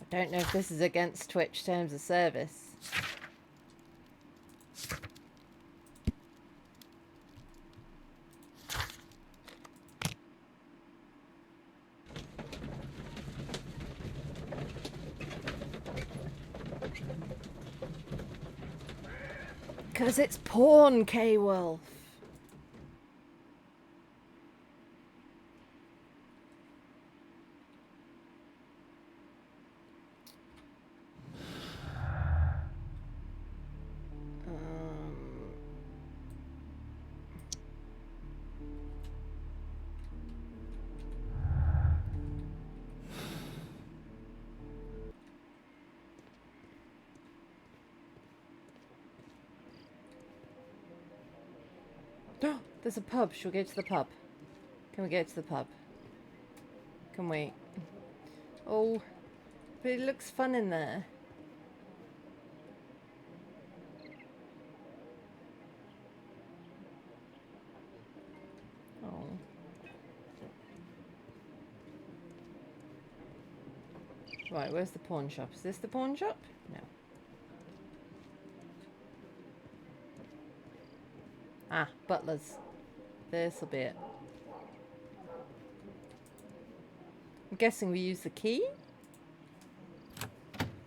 I don't know if this is against Twitch terms of service. Because it's porn, K-Wolf. There's a pub. Shall we go to the pub? Can we go to the pub? Can we? Oh, but it looks fun in there. Oh. Right, where's the pawn shop? Is this the pawn shop? No. Ah, Butler's. This'll be it. I'm guessing we use the key?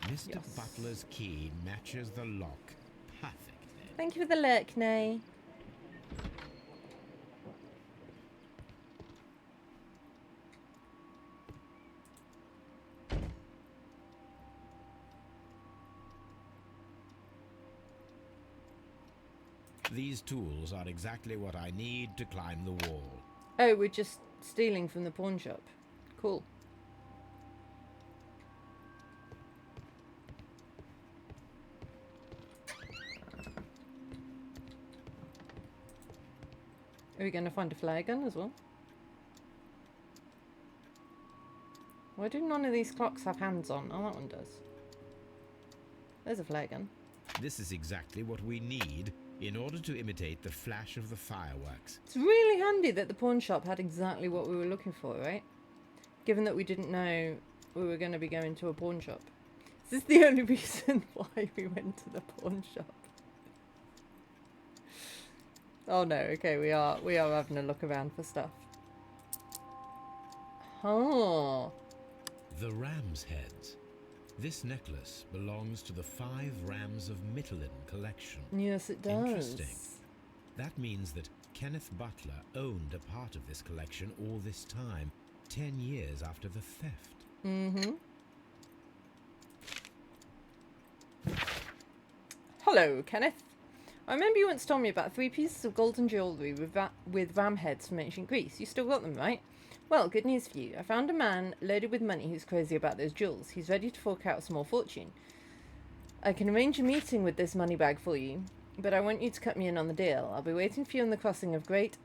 Mr. Yes. Butler's key matches the lock perfectly. Thank you for the lurk, Nay. These tools are exactly what I need to climb the wall. Oh, we're just stealing from the pawn shop. Cool. Are we going to find a flare gun as well? Why do none of these clocks have hands on? Oh, that one does. There's a flare gun. This is exactly what we need in order to imitate the flash of the fireworks. It's really handy that the pawn shop had exactly what we were looking for, right? Given that we didn't know we were going to be going to a pawn shop. Is this the only reason why we went to the pawn shop? Oh no, okay, we are having a look around for stuff. Oh. The ram's heads. This necklace belongs to the 5 Rams of Mittelin collection. Yes, it does. Interesting. That means that Kenneth Butler owned a part of this collection all this time, 10 years after the theft. Mm-hmm. Hello, Kenneth. I remember you once told me about 3 pieces of golden jewellery with ram heads from ancient Greece. You still got them, right? Well, good news for you. I found a man loaded with money who's crazy about those jewels. He's ready to fork out a small fortune. I can arrange a meeting with this money bag for you, but I want you to cut me in on the deal. I'll be waiting for you on the crossing of Great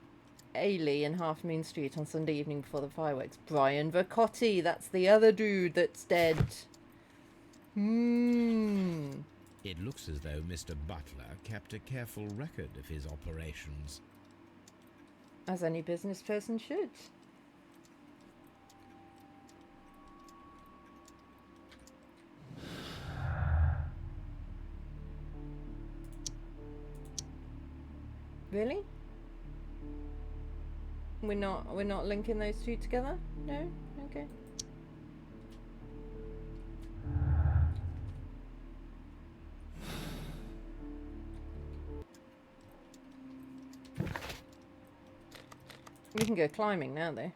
Ailey and Half Moon Street on Sunday evening before the fireworks. Brian Vercotti, that's the other dude that's dead. It looks as though Mr. Butler kept a careful record of his operations. As any business person should. Really? We're not linking those two together? No? Okay. We can go climbing now, though.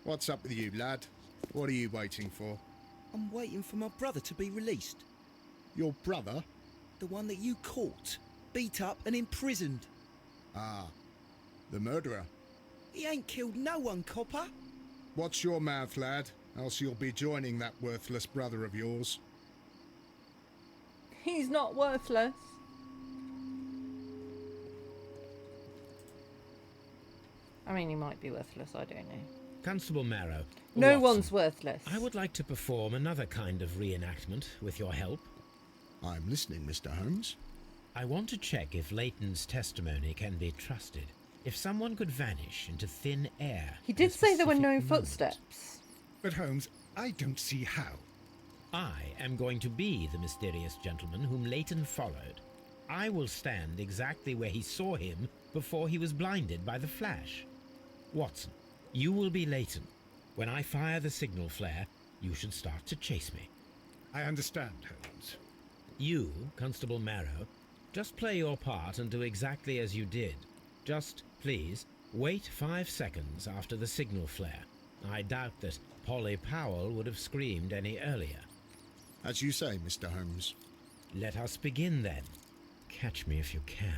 What's up with you, lad? What are you waiting for? I'm waiting for my brother to be released. Your brother? The one that you caught, beat up and imprisoned. Ah, the murderer. He ain't killed no one, copper. Watch your mouth, lad, else you'll be joining that worthless brother of yours. He's not worthless. I mean, he might be worthless, I don't know. Constable Marrow. No Watson, one's worthless. I would like to perform another kind of reenactment with your help. I'm listening, Mr. Holmes. I want to check if Leighton's testimony can be trusted. If someone could vanish into thin air... He did say there were no moment. footsteps. But Holmes, I don't see how. I am going to be the mysterious gentleman whom Leighton followed. I will stand exactly where he saw him before he was blinded by the flash. Watson, you will be Leighton. When I fire the signal flare, you should start to chase me. I understand, Holmes. You, Constable Marrow, just play your part and do exactly as you did. Just, please, wait 5 seconds after the signal flare. I doubt that Polly Powell would have screamed any earlier. As you say, Mr. Holmes. Let us begin then. Catch me if you can.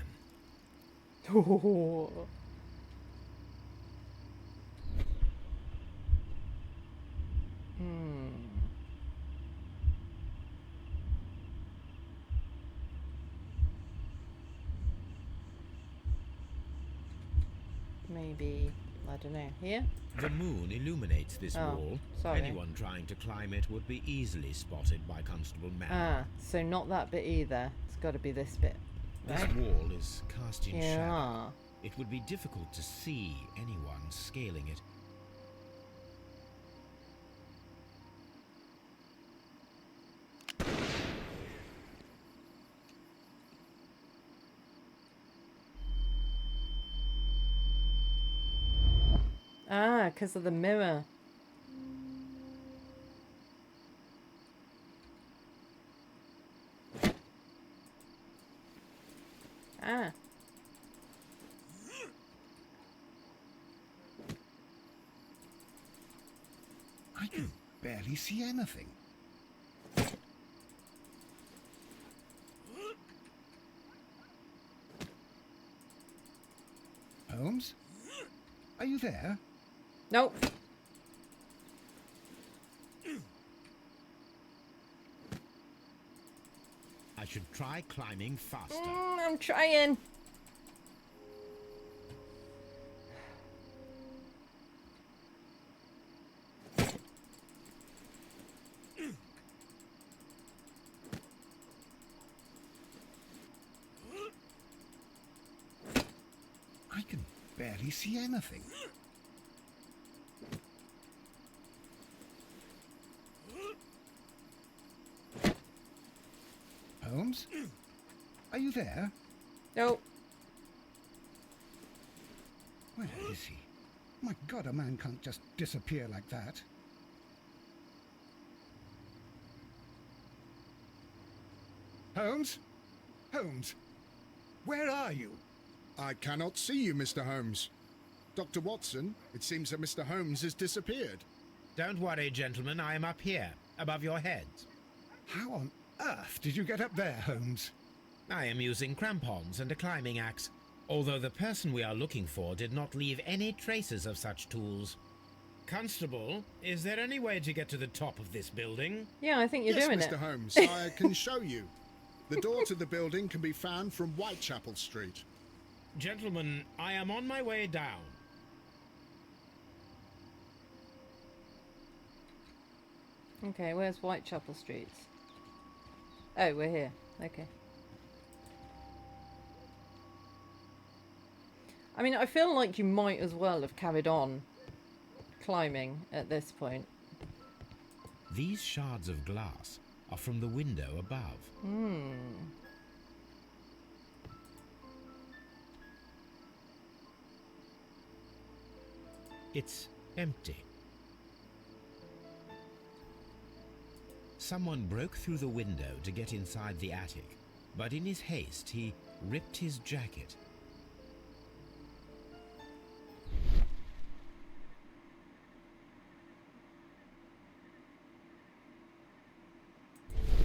Maybe, I don't know, here? The moon illuminates this wall. Sorry. Anyone trying to climb it would be easily spotted by Constable Marrow. Ah, so not that bit either. It's got to be this bit. This Right? wall is cast in shadow. Yeah. It would be difficult to see anyone scaling it. Ah, because of the mirror. Ah. I can barely see anything. Holmes? Are you there? Nope. I should try climbing faster. I'm trying. I can barely see anything. Holmes? Are you there? Nope. Where is he? My God, a man can't just disappear like that. Holmes? Holmes? Where are you? I cannot see you, Mr. Holmes. Dr. Watson, it seems that Mr. Holmes has disappeared. Don't worry, gentlemen, I am up here, above your heads. How on earth did you get up there, Holmes? I am using crampons and a climbing axe, although the person we are looking for did not leave any traces of such tools. Constable, is there any way to get to the top of this building? Yeah, I think you're yes, doing Mr. it. Holmes, I can show you. The door to the building can be found from Whitechapel Street. Gentlemen, I am on my way down. Okay, where's Whitechapel Street? Oh, we're here. Okay. I mean, I feel like you might as well have carried on climbing at this point. These shards of glass are from the window above. It's empty. Someone broke through the window to get inside the attic, but in his haste he ripped his jacket.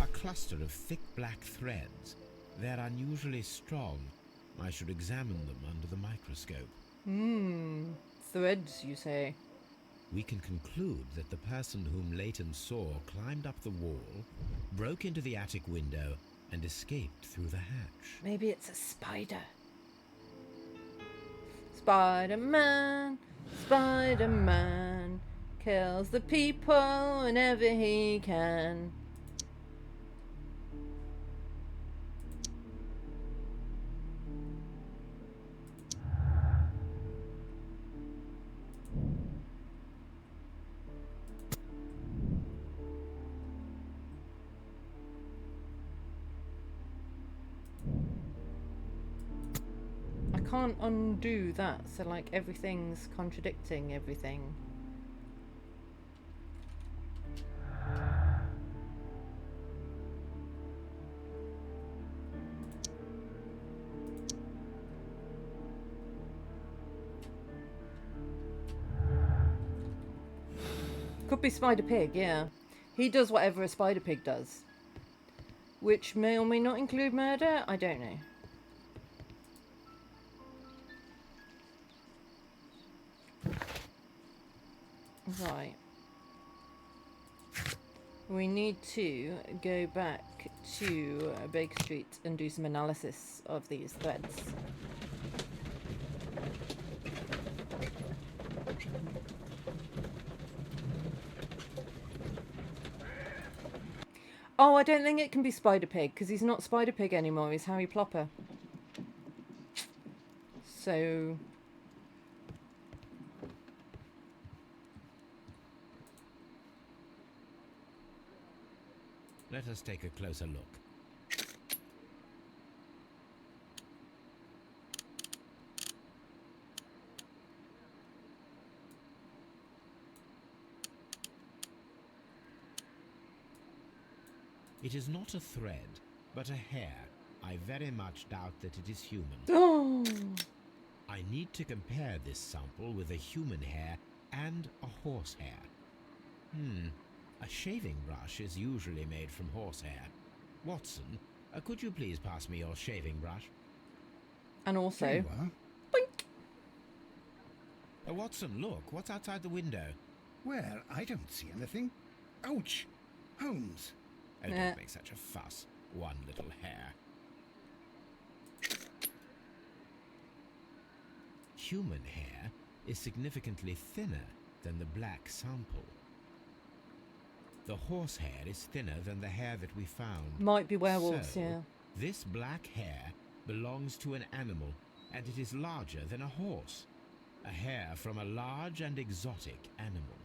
A cluster of thick black threads. They're unusually strong. I should examine them under the microscope. Threads, you say? We can conclude that the person whom Leighton saw climbed up the wall, broke into the attic window, and escaped through the hatch. Maybe it's a spider. Spider-Man, Spider-Man, kills the people whenever he can. Can't undo that, so like everything's contradicting everything. Could be Spider Pig, yeah. He does whatever a Spider Pig does, which may or may not include murder. I don't know. Right. We need to go back to Baker Street and do some analysis of these threads. Oh, I don't think it can be Spider Pig, because he's not Spider Pig anymore, he's Harry Plopper. So... Let us take a closer look. It is not a thread, but a hair. I very much doubt that it is human. Oh! I need to compare this sample with a human hair and a horse hair. A shaving brush is usually made from horsehair. Watson, could you please pass me your shaving brush? And also... Here you are. Boink! Watson, look, what's outside the window? Where? I don't see anything. Ouch! Holmes! Oh, don't make such a fuss. One little hair. Human hair is significantly thinner than the black sample. The horse hair is thinner than the hair that we found. Might be werewolves, So, yeah. This black hair belongs to an animal, and it is larger than a horse. A hair from a large and exotic animal.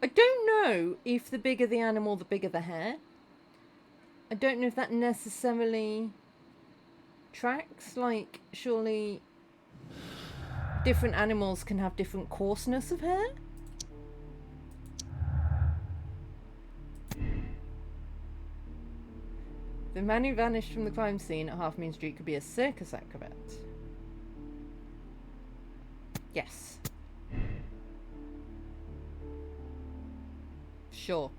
I don't know if the bigger the animal, the bigger the hair. I don't know if that necessarily tracks. Like, surely different animals can have different coarseness of hair. The man who vanished from the crime scene at Half Moon Street could be a circus acrobat. Yes. Sure.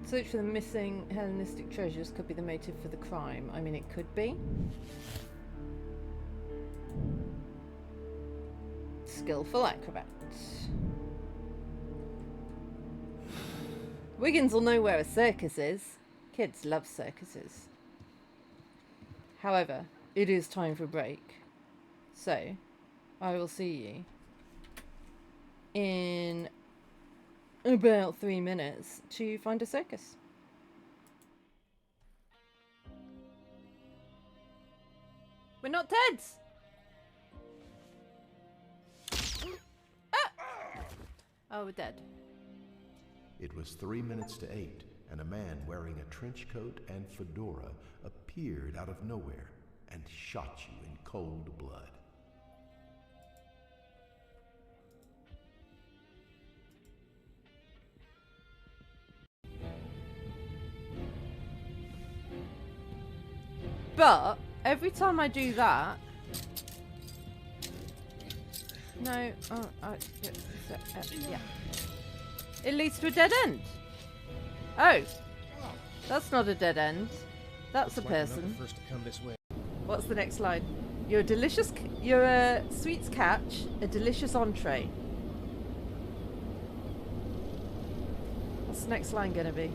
Search for the missing Hellenistic treasures could be the motive for the crime. I mean, it could be. Skillful acrobat. Wiggins will know where a circus is. Kids love circuses. However, it is time for a break. So, I will see you in about 3 minutes to find a circus. We're not dead! Ah! Oh, we're dead. It was 3 minutes to 8, and a man wearing a trench coat and fedora appeared out of nowhere and shot you in cold blood. But every time I do that, no, yeah, it leads to a dead end. Oh, that's not a dead end. That's a person. First to come this way. What's the next line? You're a sweets catch, a delicious entree. What's the next line gonna be?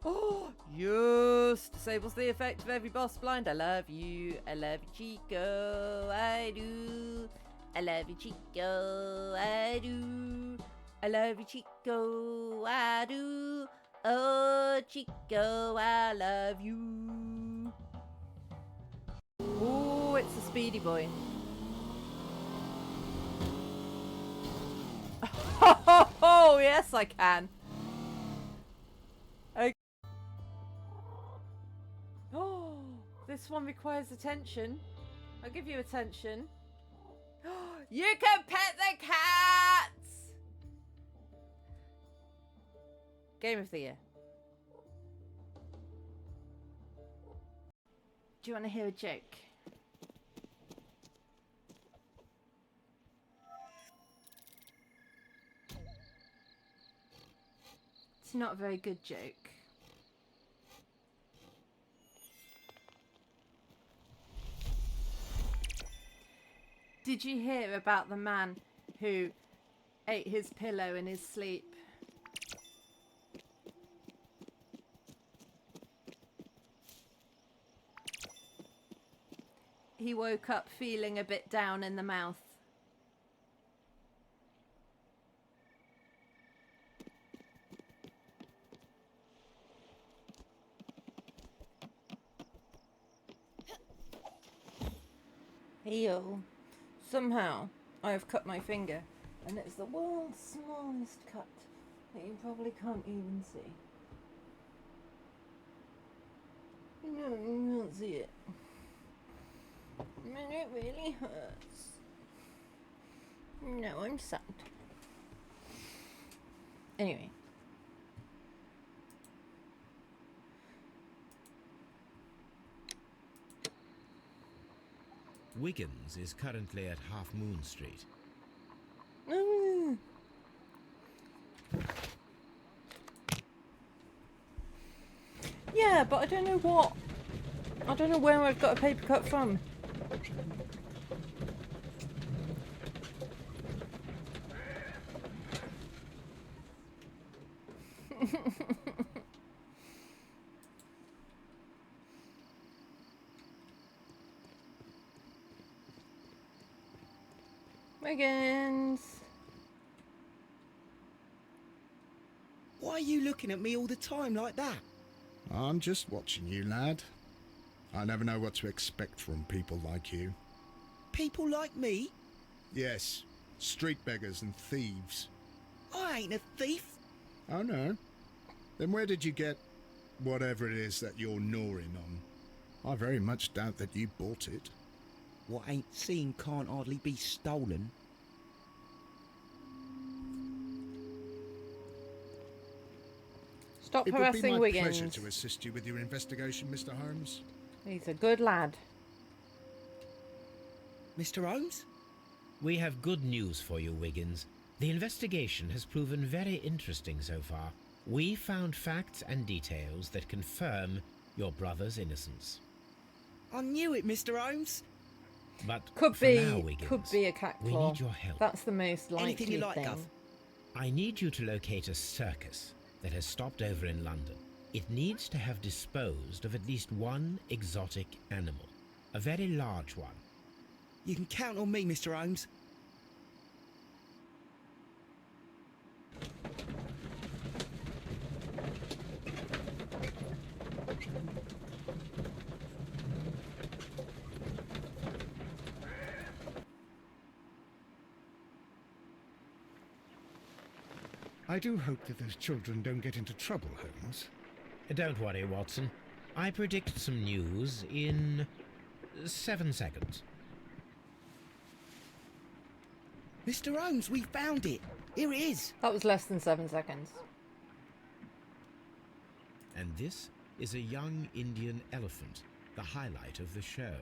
Oh, yes! Disables the effect of every boss blind. I love you. I love you, Chico. I do. I love you, Chico. I do. I love you, Chico. I do. Oh, Chico, I love you. Oh, it's a speedy boy. Oh, yes, I can. Oh, this one requires attention. I'll give you attention. You can pet the cats! Game of the year. Do you want to hear a joke? It's not a very good joke. Did you hear about the man who ate his pillow in his sleep? He woke up feeling a bit down in the mouth. Heyo. Somehow, I have cut my finger, and it's the world's smallest cut that you probably can't even see. No, you can't see it. And it really hurts. No, I'm sad. Anyway. Wiggins is currently at Half Moon Street. Yeah, but I don't know what. I don't know where I've got a paper cut from. Wiggins. Why are you looking at me all the time like that? I'm just watching you, lad. I never know what to expect from people like you. People like me? Yes, street beggars and thieves. I ain't a thief. Oh no? Then where did you get whatever it is that you're gnawing on? I very much doubt that you bought it. What ain't seen can't hardly be stolen. Stop It would be harassing my Wiggins. pleasure to assist you with your investigation, Mr. Holmes. He's a good lad. Mr. Holmes? We have good news for you, Wiggins. The investigation has proven very interesting so far. We found facts and details that confirm your brother's innocence. I knew it, Mr. Holmes. But Could for now, be Wiggins, a cat we claw. need your help. That's the most likely Anything you like, thing. Gov. I need you to locate a circus that has stopped over in London. It needs to have disposed of at least one exotic animal, a very large one. You can count on me, Mr. Holmes. I do hope that those children don't get into trouble, Holmes. Don't worry, Watson. I predict some news in 7 seconds. Mr. Holmes, we found it. Here it is. That was less than 7 seconds. And this is a young Indian elephant, the highlight of the show.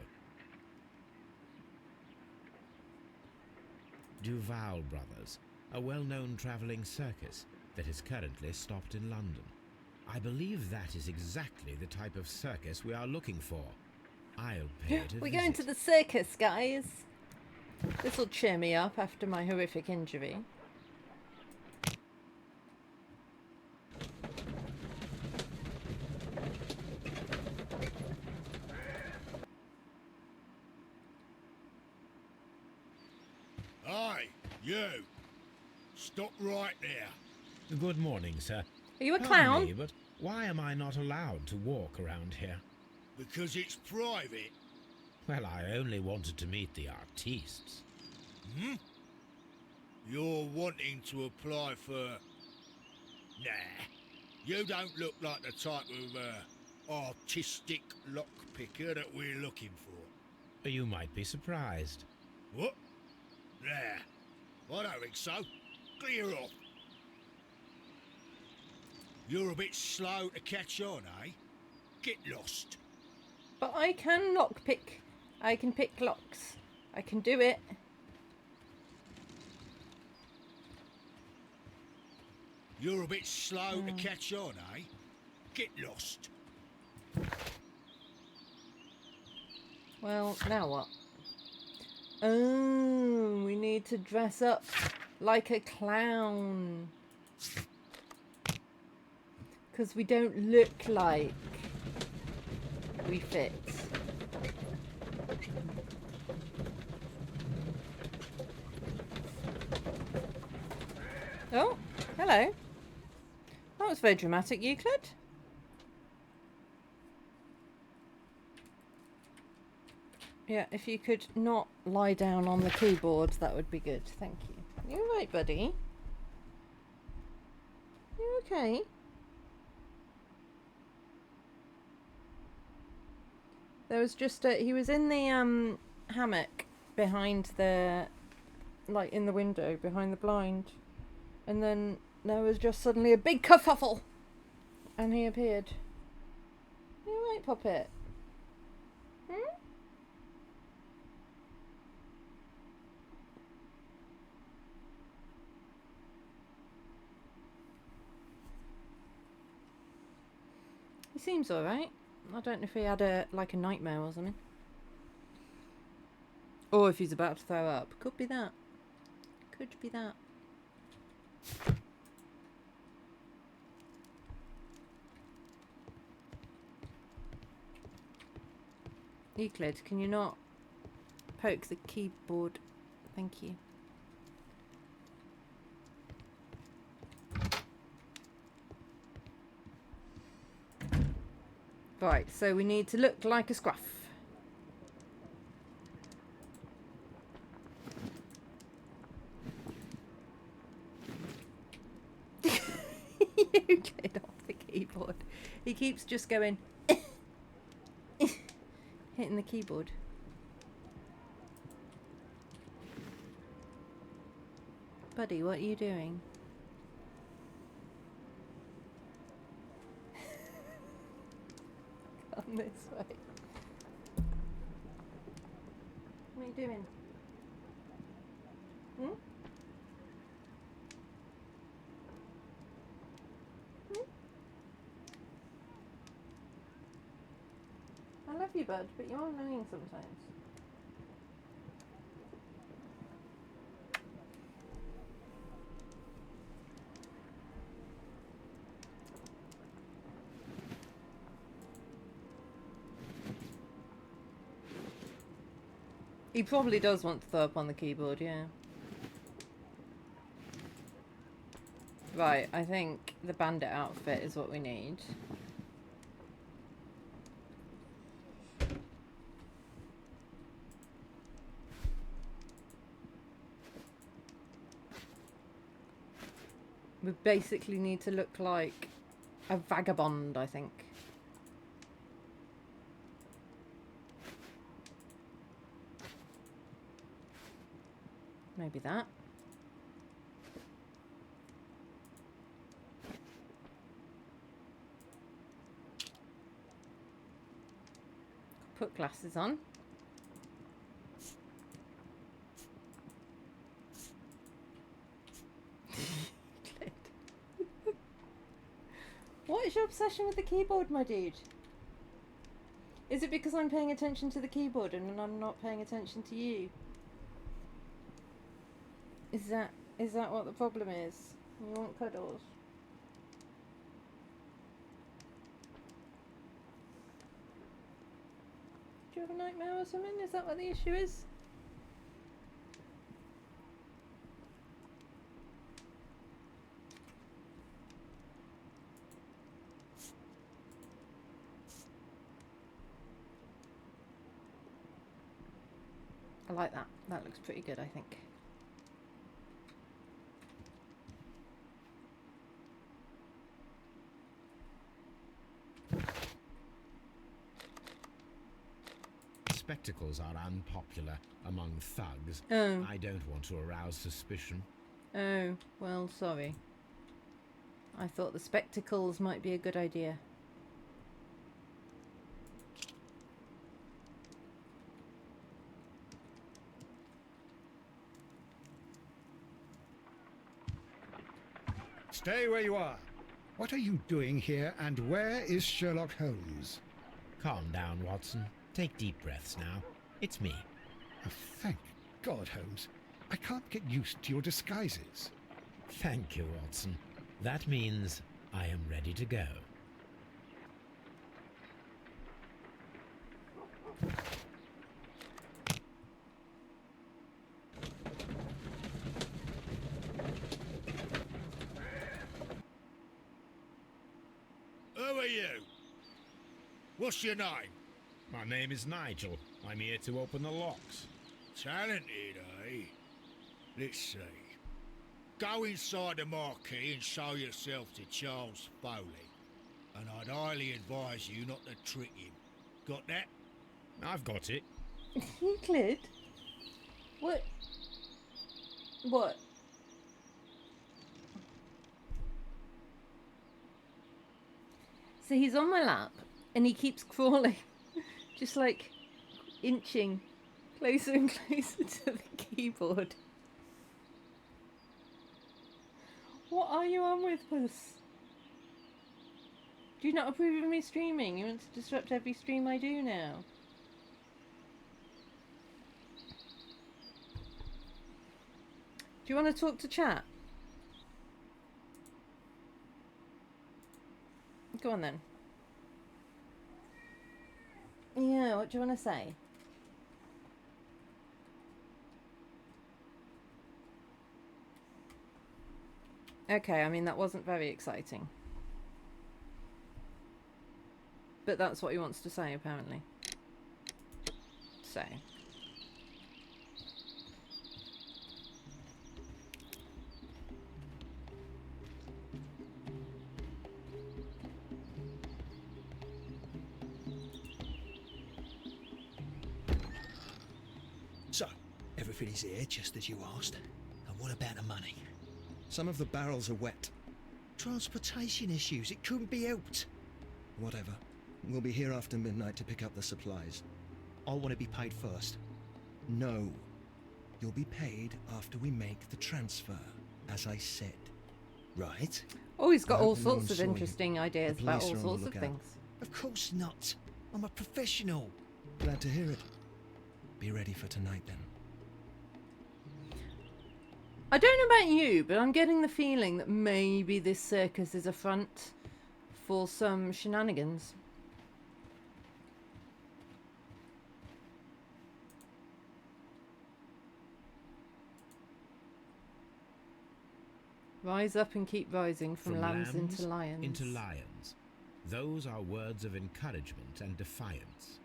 Duval Brothers, a well-known travelling circus that is currently stopped in London. I believe that is exactly the type of circus we are looking for. I'll pay it a We're visit. going to the circus, guys. This will cheer me up after my horrific injury. Aye, you! Stop right there. Good morning, sir. Are you a Pardon clown? me, but why am I not allowed to walk around here? Because it's private. Well, I only wanted to meet the artistes. Hmm? You're wanting to apply for... Nah. You don't look like the type of, artistic lockpicker that we're looking for. You might be surprised. What? Nah. I don't think so. Clear off. You're a bit slow to catch on, eh? Get lost. But I can lockpick. I can pick locks. I can do it. You're a bit slow to catch on, eh? Get lost. Well, now what? Oh, we need to dress up like a clown. Because we don't look like we fit. Oh, hello. That was very dramatic, Euclid. Yeah, if you could not lie down on the keyboard, that would be good. Thank you. You alright, buddy? You okay? There was just he was in the hammock behind the, like in the window behind the blind, and then there was just suddenly a big kerfuffle, and he appeared. You alright, Puppet? Hmm? He seems alright. I don't know if he had a nightmare or something. Or if he's about to throw up. Could be that. Could be that. Euclid, can you not poke the keyboard? Thank you. Right, so we need to look like a scruff. Euclid off the keyboard. He keeps just going hitting the keyboard. Buddy, what are you doing? Come this way. What are you doing? Hmm? Hmm? I love you, bud, but you're annoying sometimes. He probably does want to throw up on the keyboard, yeah. Right, I think the bandit outfit is what we need. We basically need to look like a vagabond, I think. Maybe that. Put glasses on. What is your obsession with the keyboard, my dude? Is it because I'm paying attention to the keyboard and I'm not paying attention to you? Is that what the problem is? You want cuddles? Do you have a nightmare or something? Is that what the issue is? I like that. That looks pretty good, I think. Spectacles are unpopular among thugs. Oh. I don't want to arouse suspicion. Oh, well, sorry. I thought the spectacles might be a good idea. Stay where you are. What are you doing here, and where is Sherlock Holmes? Calm down, Watson. Take deep breaths now. It's me. Oh, thank God, Holmes. I can't get used to your disguises. Thank you, Watson. That means I am ready to go. Who are you? What's your name? My name is Nigel. I'm here to open the locks. Talented, eh? Let's see. Go inside the marquee and show yourself to Charles Foley. And I'd highly advise you not to trick him. Got that? I've got it. Euclid? What? What? So he's on my lap and he keeps crawling, just like inching closer and closer to the keyboard. What are you on with, Puss? Do you not approve of me streaming? You want to disrupt every stream I do now. Do you want to talk to chat? Go on then. Yeah, what do you want to say? Okay, I mean, that wasn't very exciting. But that's what he wants to say, apparently. So. So, everything is here just as you asked. And what about the money? Some of the barrels are wet. Transportation issues, it couldn't be helped. Whatever. We'll be here after midnight to pick up the supplies. I want to be paid first. No. You'll be paid after we make the transfer, as I said. Right? Oh, he's got I all hope no one sorts of saw you. interesting ideas The about police all are on the sorts of lookout. things. Of course not. I'm a professional. Glad to hear it. Be ready for tonight then. I don't know about you, but I'm getting the feeling that maybe this circus is a front for some shenanigans. Rise up and keep rising from lambs into lions. Into lions. Those are words of encouragement and defiance.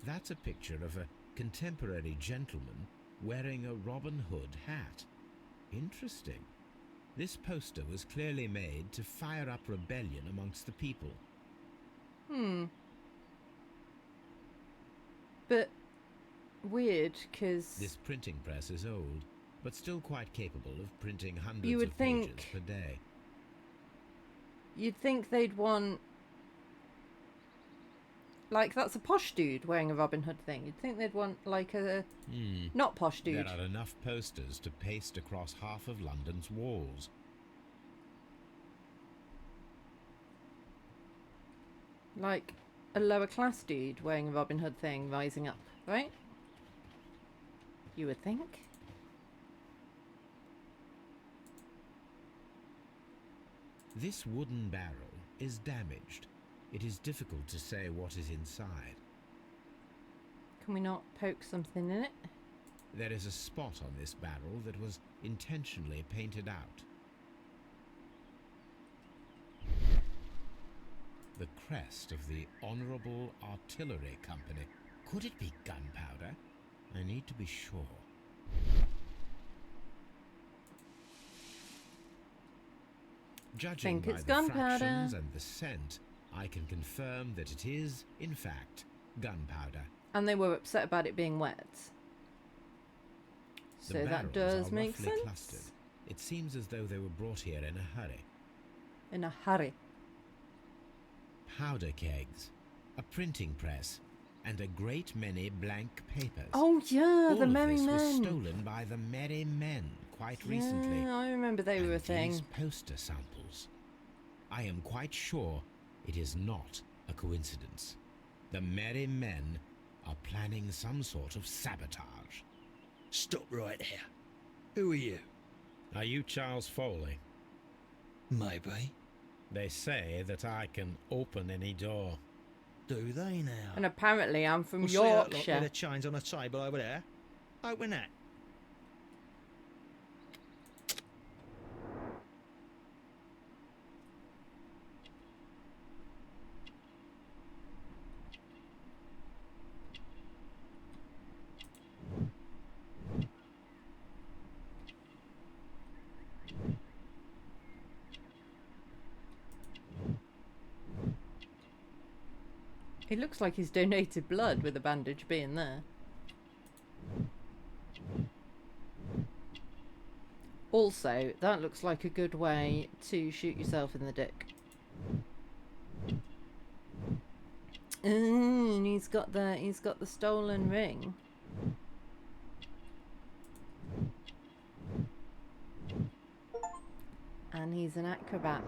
That's a picture of a contemporary gentleman wearing a Robin Hood hat. Interesting. This poster was clearly made to fire up rebellion amongst the people. But weird, because This printing press is old, but still quite capable of printing hundreds You would of pages think- per day. you'd think they'd want... Like, that's a posh dude wearing a Robin Hood thing. You'd think they'd want, like, a... Not posh dude. There are enough posters to paste across half of London's walls. Like, a lower class dude wearing a Robin Hood thing rising up, right? You would think. This wooden barrel is damaged. It is difficult to say what is inside. Can we not poke something in it? There is a spot on this barrel that was intentionally painted out. The crest of the Honourable Artillery Company. Could it be gunpowder? I need to be sure. Judging Think by it's the gunpowder. fractions and the scent, I can confirm that it is, in fact, gunpowder. And they were upset about it being wet. The So that barrels does are make roughly sense. clustered. It seems as though they were brought here in a hurry. In a hurry. Powder kegs, a printing press, and a great many blank papers. Oh yeah, All the of Merry this was Men. stolen by the Merry Men quite recently. Yeah, I remember they were a And thing. these poster samples. I am quite sure it is not a coincidence. The Merry Men are planning some sort of sabotage. Stop right there. Who are you? Are you Charles Foley? Maybe. They say that I can open any door. Do they now? And apparently I'm from We'll see that lot Yorkshire. with the chains on a table over there. Open that. It looks like he's donated blood with the bandage being there. Also, that looks like a good way to shoot yourself in the dick. And he's got the stolen ring. And he's an acrobat.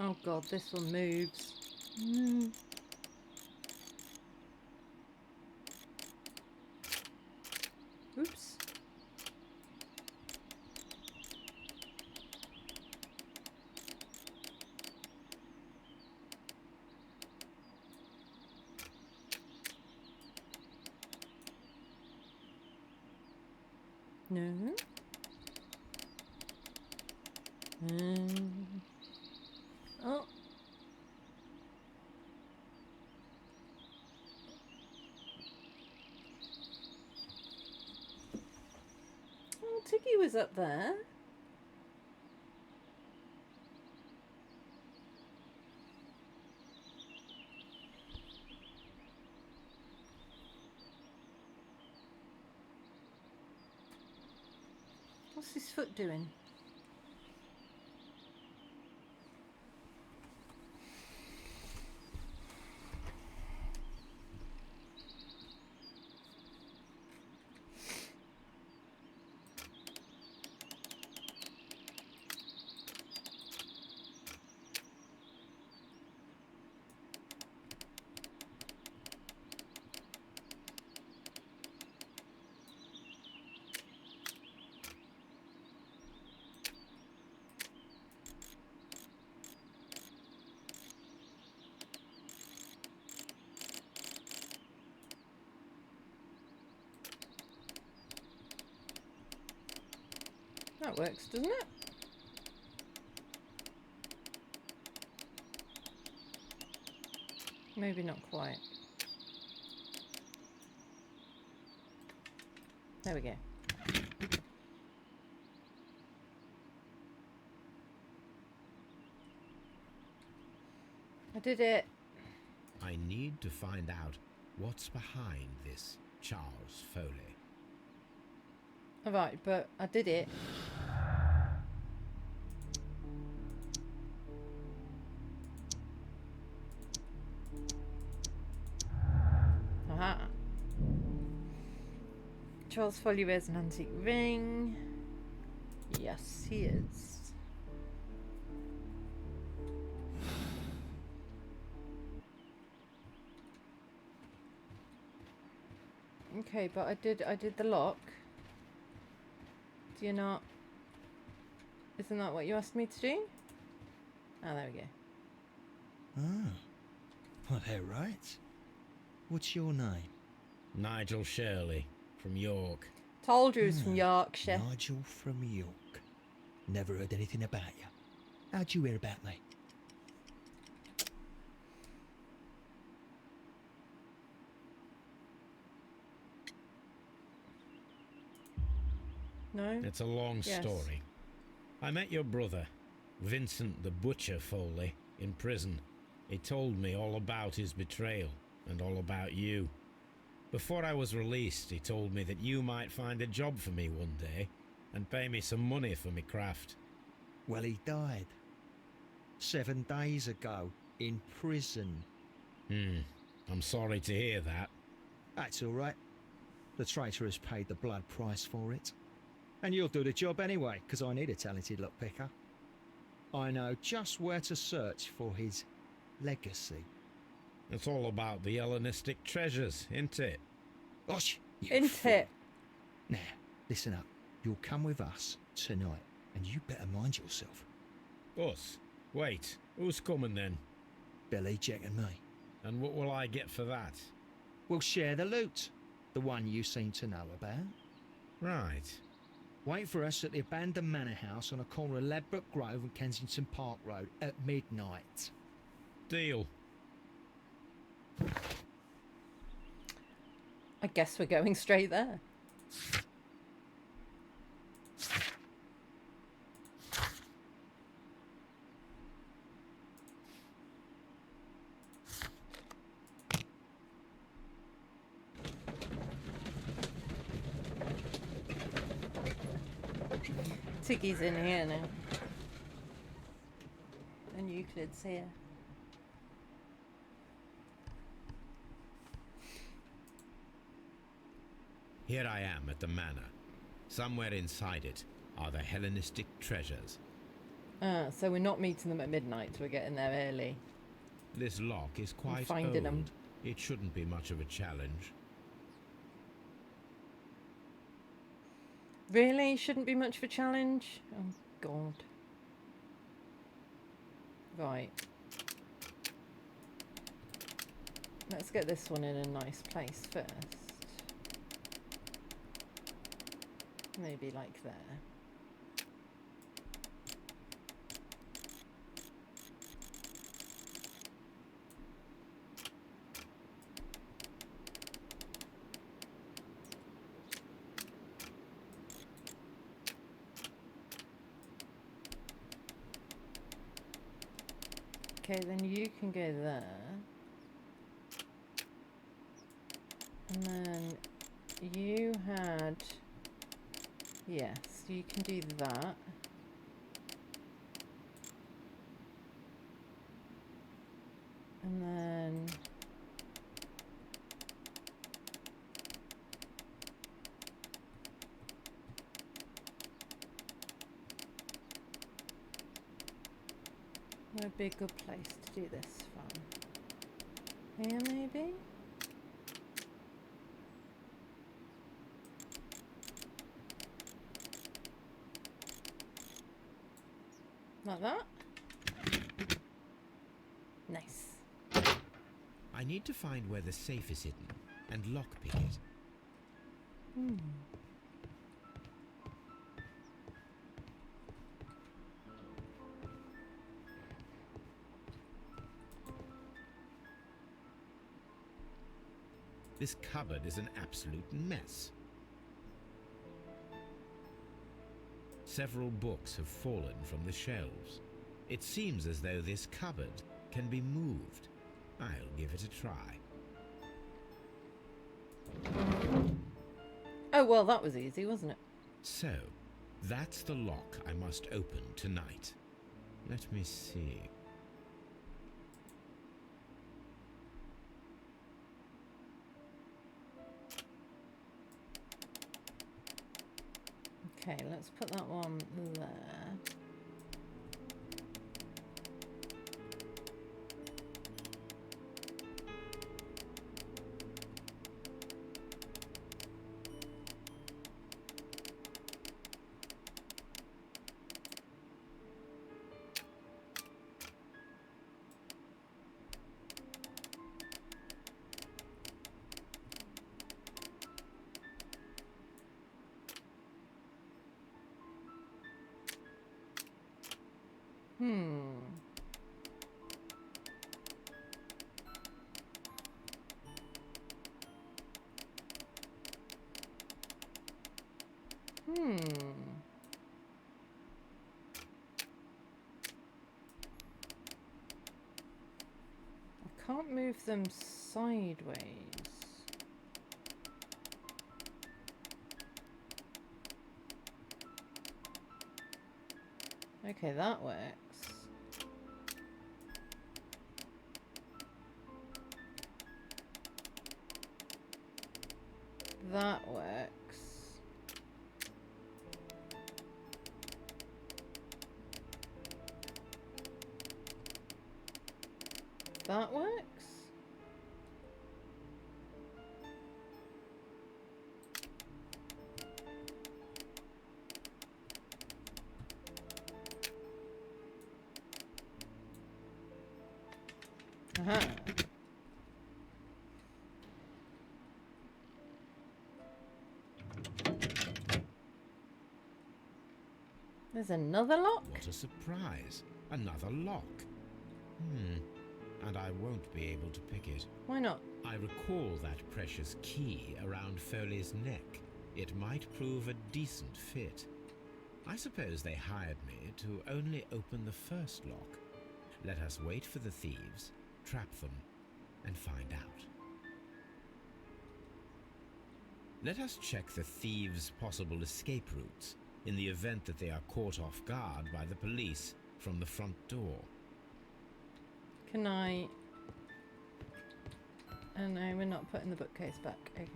Oh god, this one moves. Mm. Oops. No. Oh. Oh, Tiggy was up there. What's his foot doing? That works, doesn't it? Maybe not quite. There we go. I did it. I need to find out what's behind this Charles Foley. Alright, but I did it. Aha. Charles Foley wears an antique ring. Yes, he is. Okay, but I did the lock. Do you not? Isn't that what you asked me to do? Oh, there we go. Ah. Well, they're right. What's your name? Nigel Shirley, from York. Told you he was from Yorkshire. Nigel from York. Never heard anything about you. How'd you hear about me? No? It's a long Yes. story. I met your brother, Vincent the Butcher Foley, in prison. He told me all about his betrayal and all about you. Before I was released, he told me that you might find a job for me one day and pay me some money for me craft. Well, he died 7 days ago in prison. I'm sorry to hear that. That's all right. The traitor has paid the blood price for it. And you'll do the job anyway, because I need a talented lockpicker. I know just where to search for his legacy. It's all about the Hellenistic treasures, isn't it? Gosh, Isn't it? Now, listen up. You'll come with us tonight, and you better mind yourself. Us? Wait, who's coming then? Billy, Jack and me. And what will I get for that? We'll share the loot. The one you seem to know about. Right. Wait for us at the abandoned manor house on a corner of Ladbroke Grove and Kensington Park Road at midnight. Deal. I guess we're going straight there. Tiggy's in here now. And Euclid's here. Here I am at the manor. Somewhere inside it are the Hellenistic treasures. So we're not meeting them at midnight, so we're getting there early. This lock is quite finding old. 'em. It shouldn't be much of a challenge. Really? Shouldn't be much of a challenge? Oh, God. Right. Let's get this one in a nice place first. Maybe like there. Okay, then you can go there. And then you had... Yes, you can do that. And then... What would be a good place to do this from? Here, maybe? Like that? Nice. I need to find where the safe is hidden and lockpick it. Hmm. This cupboard is an absolute mess. Several books have fallen from the shelves. It seems as though this cupboard can be moved. I'll give it a try. Oh, well, that was easy, wasn't it? So, that's the lock I must open tonight. Let me see. Okay, let's put that one there. I can't move them sideways. Okay, that works. That works. That works? Aha. There's another lock? What a surprise. Another lock. And I won't be able to pick it. Why not? I recall that precious key around Foley's neck. It might prove a decent fit. I suppose they hired me to only open the first lock. Let us wait for the thieves, trap them, and find out. Let us check the thieves' possible escape routes in the event that they are caught off guard by the police from the front door. Can I... Oh no, we're not putting the bookcase back. Okay.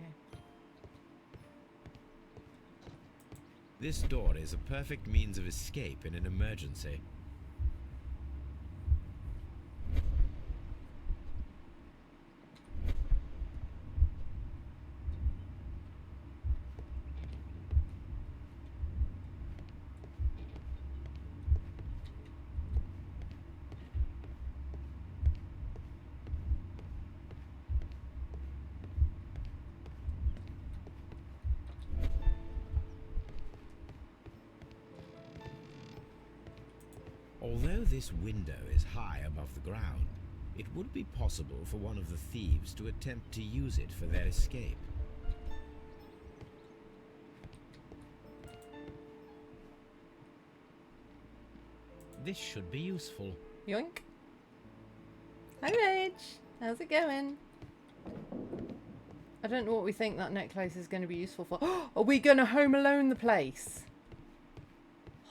This door is a perfect means of escape in an emergency. Although this window is high above the ground, it would be possible for one of the thieves to attempt to use it for their escape. This should be useful. Yoink. Hi, Rage. How's it going? I don't know what we think that necklace is going to be useful for. Are we going to Home Alone the place?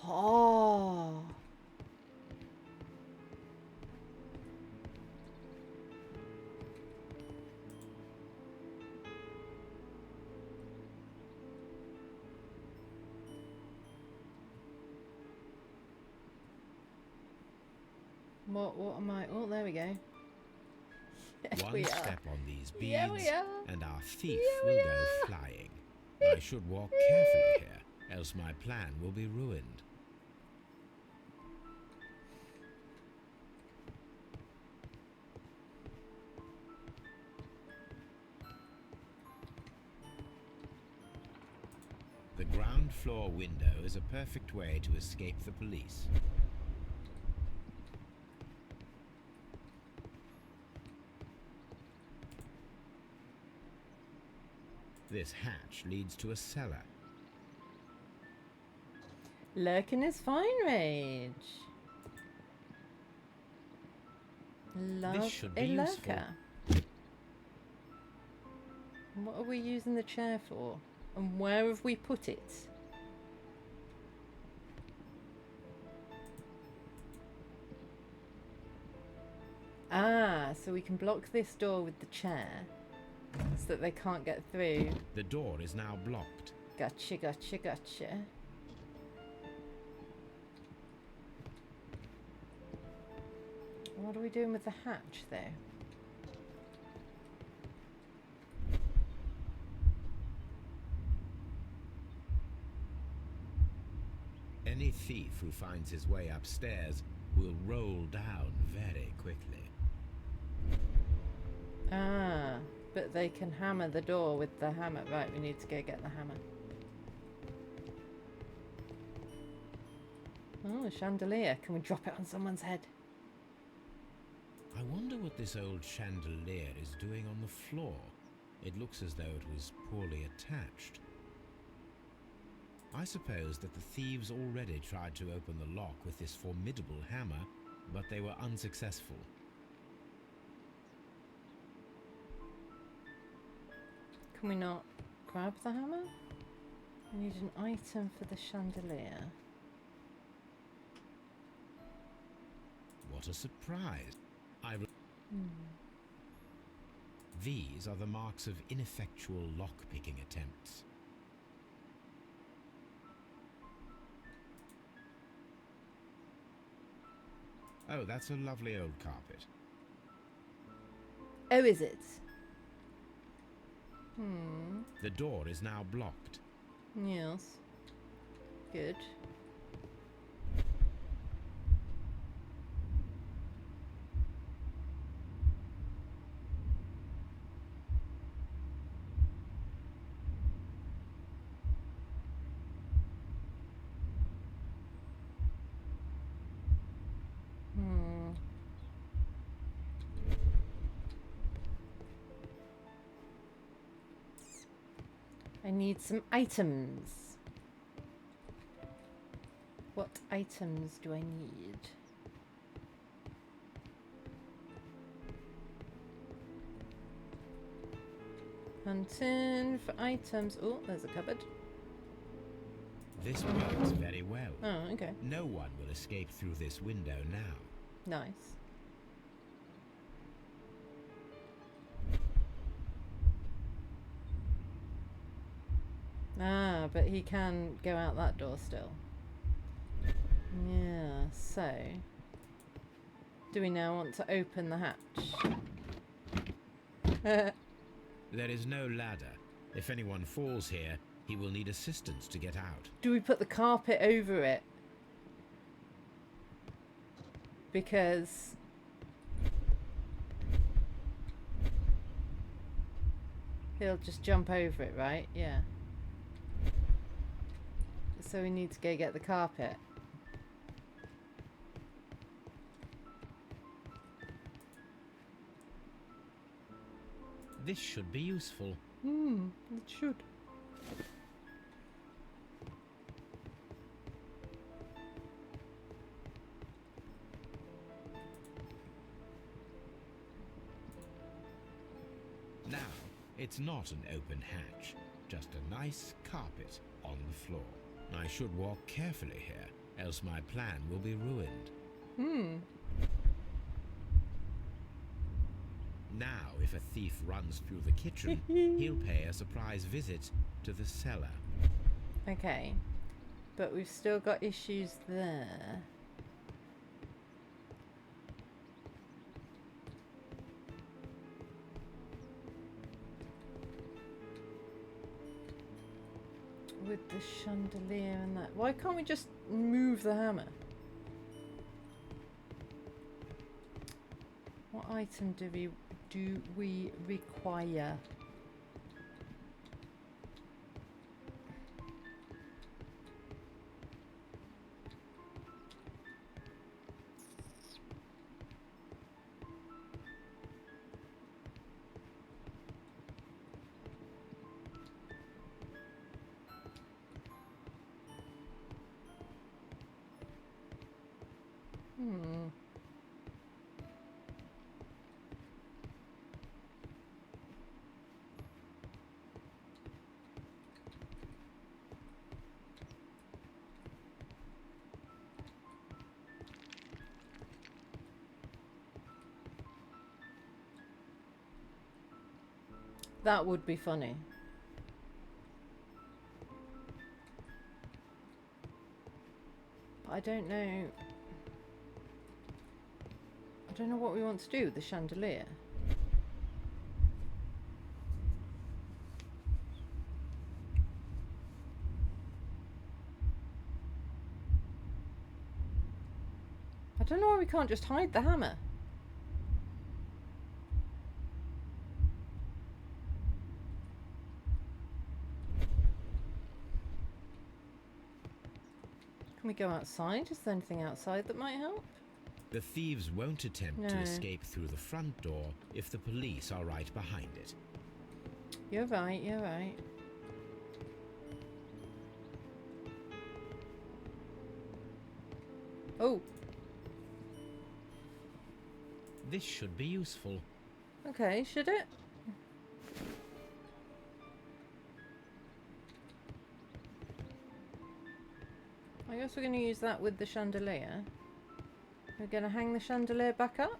Oh. What am I? Oh, there we go. Yes, One we step on these beads, Yeah, we are. and our thief Yeah, will we go are. flying. I should walk carefully here, else my plan will be ruined. The ground floor window is a perfect way to escape the police. This hatch leads to a cellar. Lurking is fine, Rage. Love should a be useful. lurker. What are we using the chair for? And where have we put it? Ah, so we can block this door with the chair so that they can't get through. The door is now blocked. Gotcha, gotcha, gotcha. What are we doing with the hatch, though? Any thief who finds his way upstairs will roll down very quickly. Ah, but they can hammer the door with the hammer. Right, we need to go get the hammer. Oh, a chandelier. Can we drop it on someone's head? I wonder what this old chandelier is doing on the floor. It looks as though it was poorly attached. I suppose that the thieves already tried to open the lock with this formidable hammer, but they were unsuccessful. Can we not grab the hammer? We need an item for the chandelier. What a surprise! These are the marks of ineffectual lock-picking attempts. Oh, that's a lovely old carpet. Oh, is it? The door is now blocked. Yes. Good. I need some items. What items do I need? Hunting for items. Oh, there's a cupboard. This works very well. Oh, okay. No one will escape through this window now. Nice. Ah, but he can go out that door still. Yeah, so... do we now want to open the hatch? There is no ladder. If anyone falls here, he will need assistance to get out. Do we put the carpet over it? Because... he'll just jump over it, right? Yeah. So we need to go get the carpet. This should be useful. It should. Now, it's not an open hatch, just a nice carpet on the floor. I should walk carefully here, else my plan will be ruined. Now, if a thief runs through the kitchen, he'll pay a surprise visit to the cellar. Okay. But we've still got issues there. With the chandelier and that. Why can't we just move the hammer? What item do we require? That would be funny. But I don't know. I don't know what we want to do with the chandelier. I don't know why we can't just hide the hammer. Can we go outside? Is there anything outside that might help? The thieves won't attempt to escape through the front door if the police are right behind it. You're right, you're right. Oh. This should be useful. Okay, should it? I guess we're going to use that with the chandelier. We're going to hang the chandelier back up.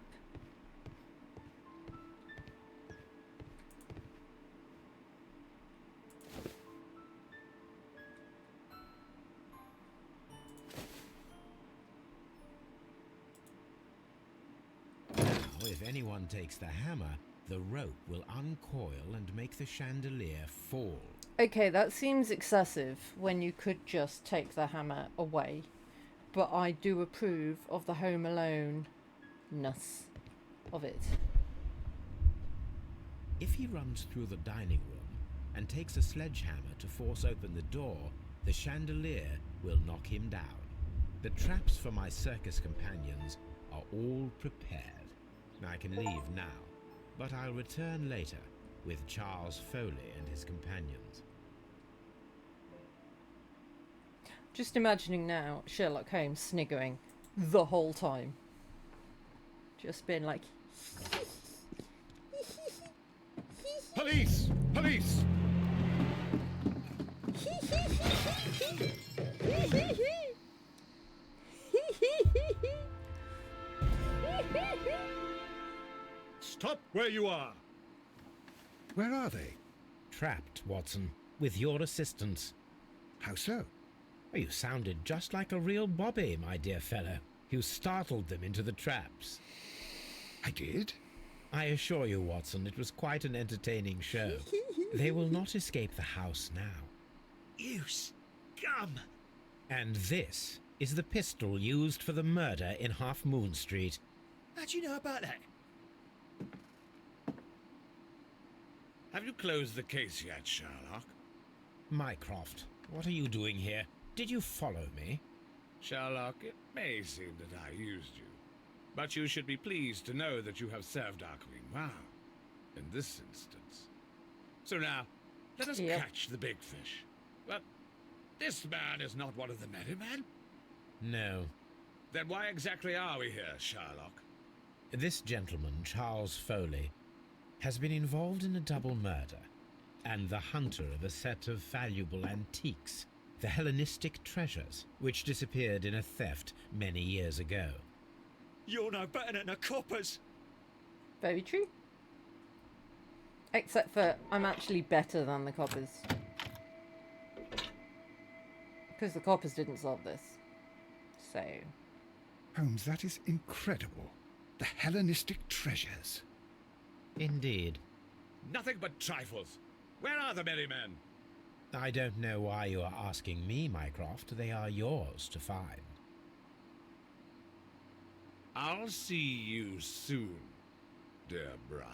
Now, if anyone takes the hammer, the rope will uncoil and make the chandelier fall. Okay, that seems excessive when you could just take the hammer away. But I do approve of the Home Alone-ness of it. If he runs through the dining room and takes a sledgehammer to force open the door, the chandelier will knock him down. The traps for my circus companions are all prepared. I can leave now, but I'll return later with Charles Foley and his companions. Just imagining now Sherlock Holmes sniggering the whole time. Just being like... Police! Police! Stop where you are! Where are they? Trapped, Watson, with your assistance. How so? Oh, you sounded just like a real Bobby, my dear fellow. You startled them into the traps. I did? I assure you, Watson, it was quite an entertaining show. They will not escape the house now. You scum! And this is the pistol used for the murder in Half Moon Street. How'd you know about that? Have you closed the case yet, Sherlock? Mycroft, what are you doing here? Did you follow me? Sherlock, it may seem that I used you, but you should be pleased to know that you have served our Queen well. in this instance. So now, let us catch the big fish. But this man is not one of the merry men? No. Then why exactly are we here, Sherlock? This gentleman, Charles Foley, has been involved in a double murder, and the hunter of a set of valuable antiques, the Hellenistic treasures, which disappeared in a theft many years ago. You're no better than the coppers. Very true. Except for I'm actually better than the coppers. Because the coppers didn't solve this. So... Holmes, that is incredible. The Hellenistic treasures. Indeed. Nothing but trifles. Where are the merry men? I don't know why you are asking me, Mycroft. They are yours to find. I'll see you soon, dear brother.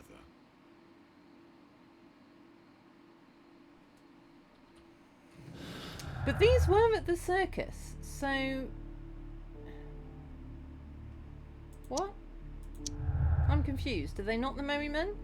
But these were at the circus, so... What? I'm confused. Are they not the merry men?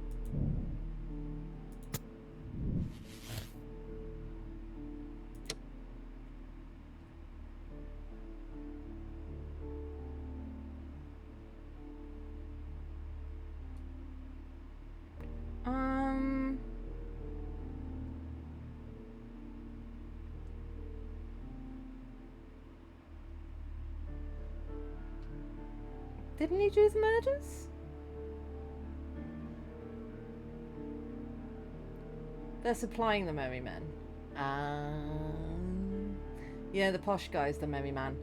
Didn't he do the murders? They're supplying the merry men. Yeah, the posh guy's the merry man.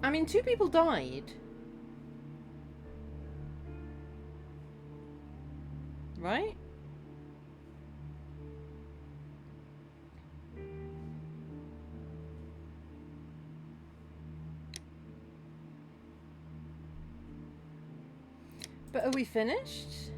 I mean, 2 people died. Right? But are we finished?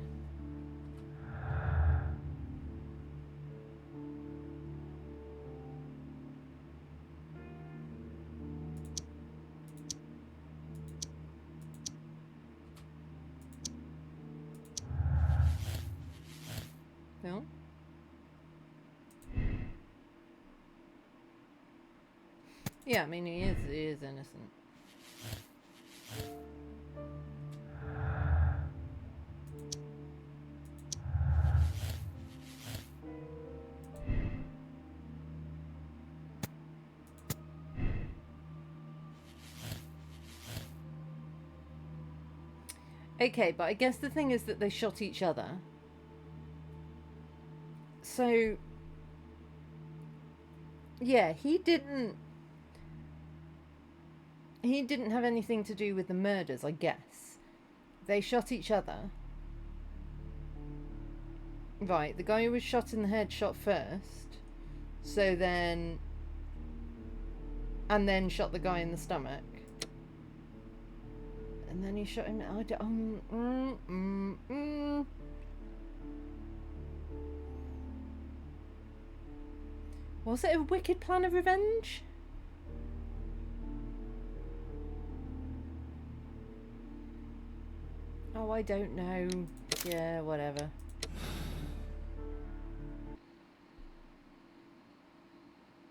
No? Yeah, I mean, he is innocent. Okay, but I guess the thing is that they shot each other. So, yeah, he didn't have anything to do with the murders, I guess. They shot each other. Right, the guy who was shot in the head shot first. So then... And then shot the guy in the stomach. And then he shot him... Was it a wicked plan of revenge? Oh, I don't know. Yeah, whatever.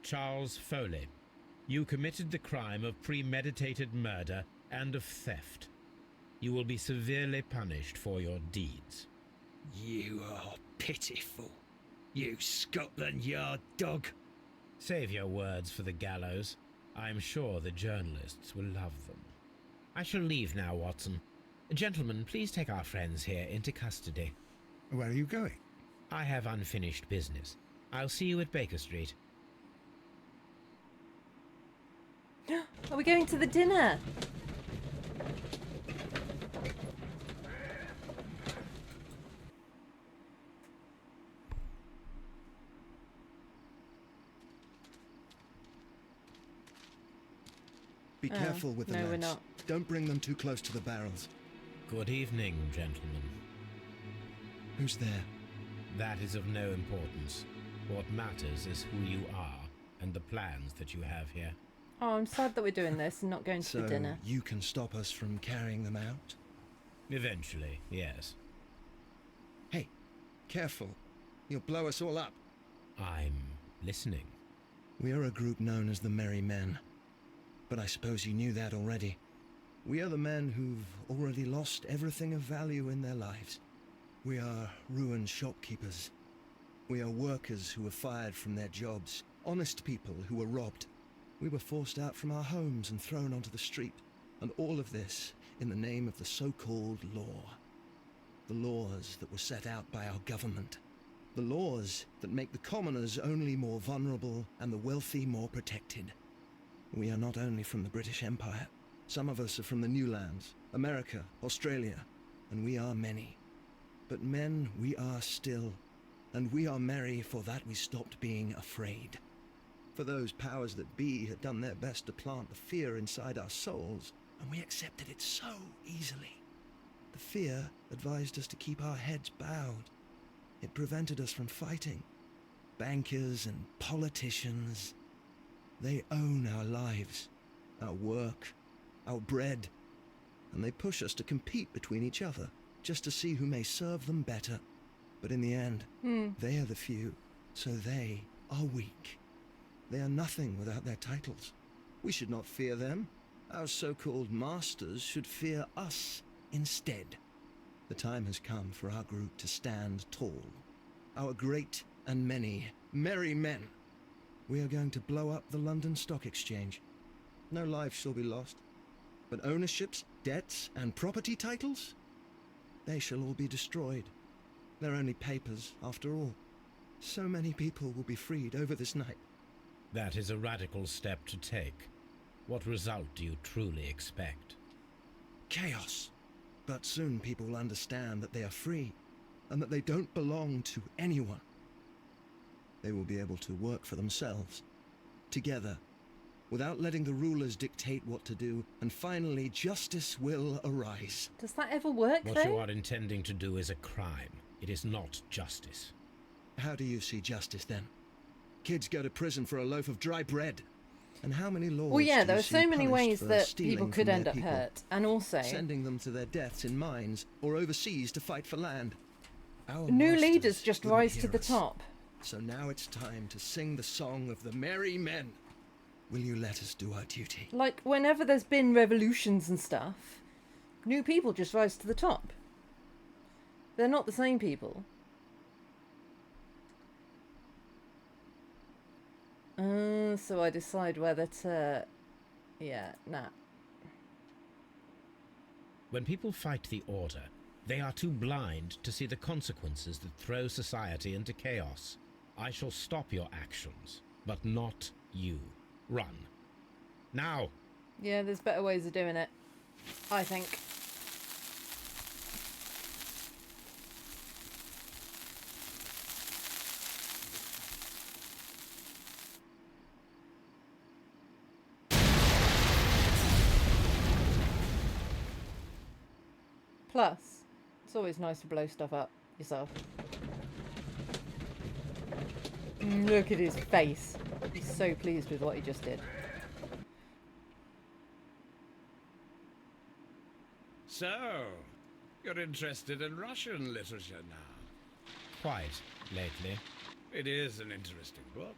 Charles Foley, you committed the crime of premeditated murder and of theft. You will be severely punished for your deeds. You are pitiful, you Scotland Yard dog. Save your words for the gallows. I'm sure the journalists will love them. I shall leave now, Watson. Gentlemen, please take our friends here into custody. Where are you going? I have unfinished business. I'll see you at Baker Street. Are we going to the dinner? Be careful with the no, we're lamps. not. Don't bring them too close to the barrels. Good evening, gentlemen. Who's there? That is of no importance. What matters is who you are and the plans that you have here. Oh, I'm sad that we're doing this and not going to the dinner. You can stop us from carrying them out? Eventually, yes. Hey, careful. You'll blow us all up. I'm listening. We are a group known as the Merry Men. But I suppose you knew that already. We are the men who've already lost everything of value in their lives. We are ruined shopkeepers. We are workers who were fired from their jobs. Honest people who were robbed. We were forced out from our homes and thrown onto the street. And all of this in the name of the so-called law. The laws that were set out by our government. The laws that make the commoners only more vulnerable and the wealthy more protected. We are not only from the British Empire. Some of us are from the New Lands, America, Australia, and we are many. But men we are still, and we are merry for that we stopped being afraid. For those powers that be had done their best to plant the fear inside our souls, and we accepted it so easily. The fear advised us to keep our heads bowed. It prevented us from fighting. Bankers and politicians, they own our lives, our work, our bread, and they push us to compete between each other, just to see who may serve them better. But in the end, they are the few, so they are weak. They are nothing without their titles. We should not fear them. Our so-called masters should fear us instead. The time has come for our group to stand tall. Our great and many merry men. We are going to blow up the London Stock Exchange. No lives shall be lost. But ownerships, debts, and property titles? They shall all be destroyed. They're only papers, after all. So many people will be freed over this night. That is a radical step to take. What result do you truly expect? Chaos. But soon people will understand that they are free, and that they don't belong to anyone. They will be able to work for themselves, together, without letting the rulers dictate what to do, and finally justice will arise. Does that ever work, What though? you are intending to do is a crime. It is not justice. How do you see justice, then? Kids go to prison for a loaf of dry bread. And how many laws Well, yeah, do there you are see so many punished ways for that stealing people from could their end up people, hurt. And also, sending them to their deaths in mines or overseas to fight for land? Our new masters leaders just wouldn't rise to hear the us. top. So now it's time to sing the song of the merry men. Will you let us do our duty? Like, whenever there's been revolutions and stuff, new people just rise to the top. They're not the same people. So I decide whether to... Yeah, nah. When people fight the Order, they are too blind to see the consequences that throw society into chaos. I shall stop your actions, but not you. Run. Now! Yeah, there's better ways of doing it, I think. Plus, it's always nice to blow stuff up yourself. Look at his face. He's so pleased with what he just did. So, you're interested in Russian literature now? Quite, lately. It is an interesting book.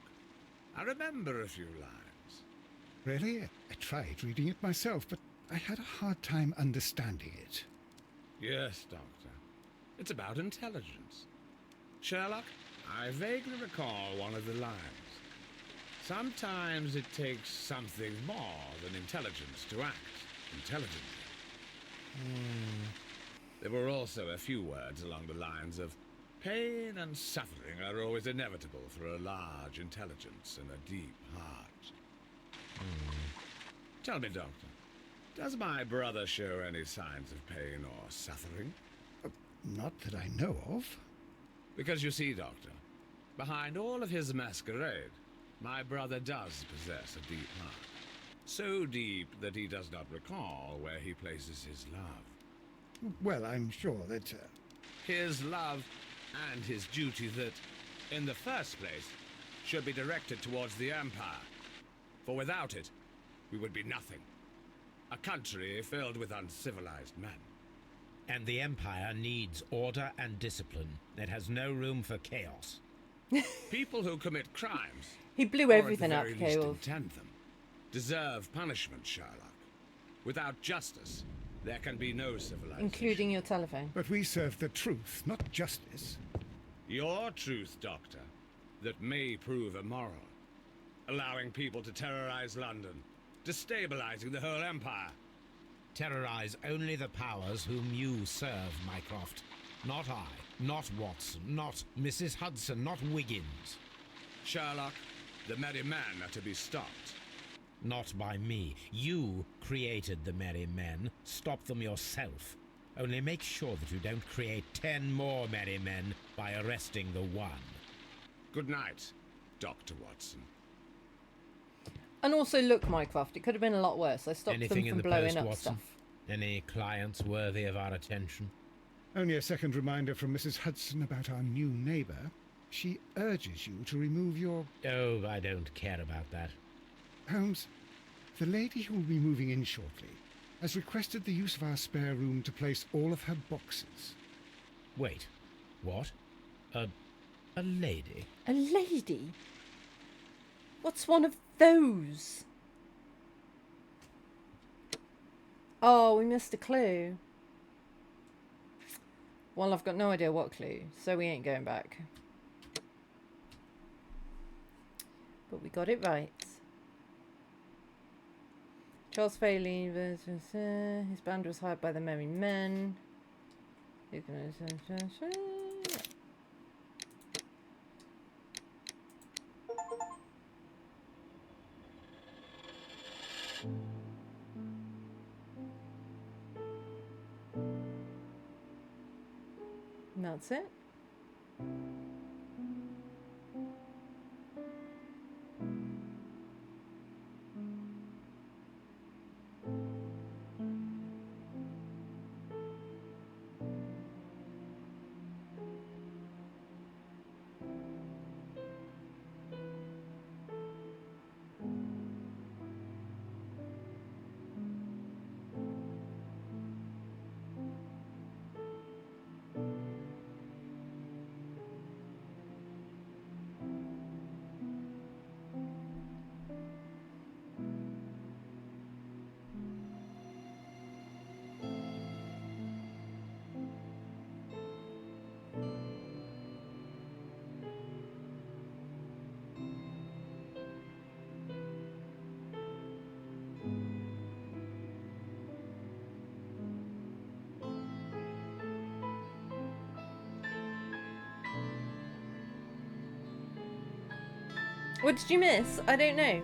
I remember a few lines. Really? I tried reading it myself, but I had a hard time understanding it. Yes, Doctor. It's about intelligence. Sherlock, I vaguely recall one of the lines. Sometimes it takes something more than intelligence to act intelligently. There were also a few words along the lines of pain and suffering are always inevitable for a large intelligence and a deep heart. Tell me, Doctor, does my brother show any signs of pain or suffering? Not that I know of. Because you see, Doctor, behind all of his masquerade, my brother does possess a deep heart. So deep that he does not recall where he places his love. Well, I'm sure that... His love and his duty that, in the first place, should be directed towards the Empire. For without it, we would be nothing. A country filled with uncivilized men. And the Empire needs order and discipline. It has no room for chaos. People who commit crimes, He blew or at everything the up, very least Caleb. intend them, deserve punishment, Sherlock. Without justice, there can be no civilization. Including your telephone. But we serve the truth, not justice. Your truth, Doctor, that may prove immoral. Allowing people to terrorize London, destabilizing the whole empire. Terrorize only the powers whom you serve, Mycroft. Not I, not Watson, not Mrs. Hudson, not Wiggins. Sherlock, the merry men are to be stopped. Not by me. You created the merry men. Stop them yourself. Only make sure that you don't create 10 more merry men by arresting the one. Good night, Dr. Watson. And also, look, Mycroft, it could have been a lot worse. I stopped Anything them in from the blowing post, up Watson? stuff. Any clients worthy of our attention? Only a second reminder from Mrs. Hudson about our new neighbour. She urges you to remove your... Oh, I don't care about that. Holmes, the lady who will be moving in shortly has requested the use of our spare room to place all of her boxes. Wait, what? A lady? A lady? What's one of those? Oh, we missed a clue. Well, I've got no idea what clue, so we ain't going back. But we got it right. Charles Faley, his band was hired by the Merry Men. And that's it. What did you miss? I don't know.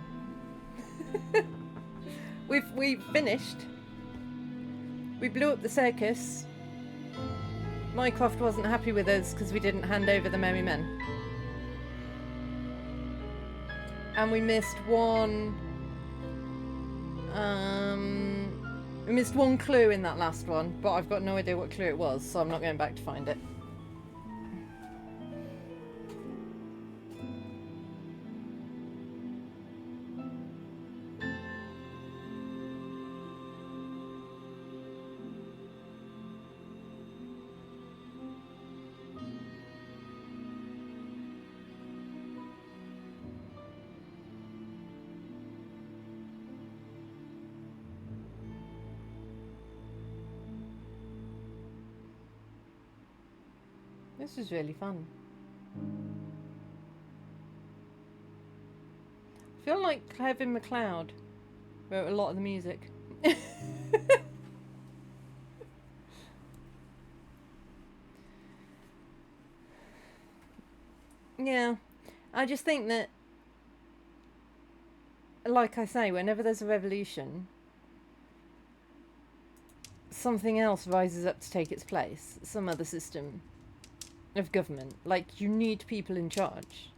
We've finished. We blew up the circus. Mycroft wasn't happy with us because we didn't hand over the Merry Men. And we missed one... we missed one clue in that last one, but I've got no idea what clue it was, so I'm not going back to find it. This was really fun. I feel like Kevin MacLeod wrote a lot of the music. Yeah, I just think that, like I say, whenever there's a revolution, something else rises up to take its place, some other system of government. Like, you need people in charge.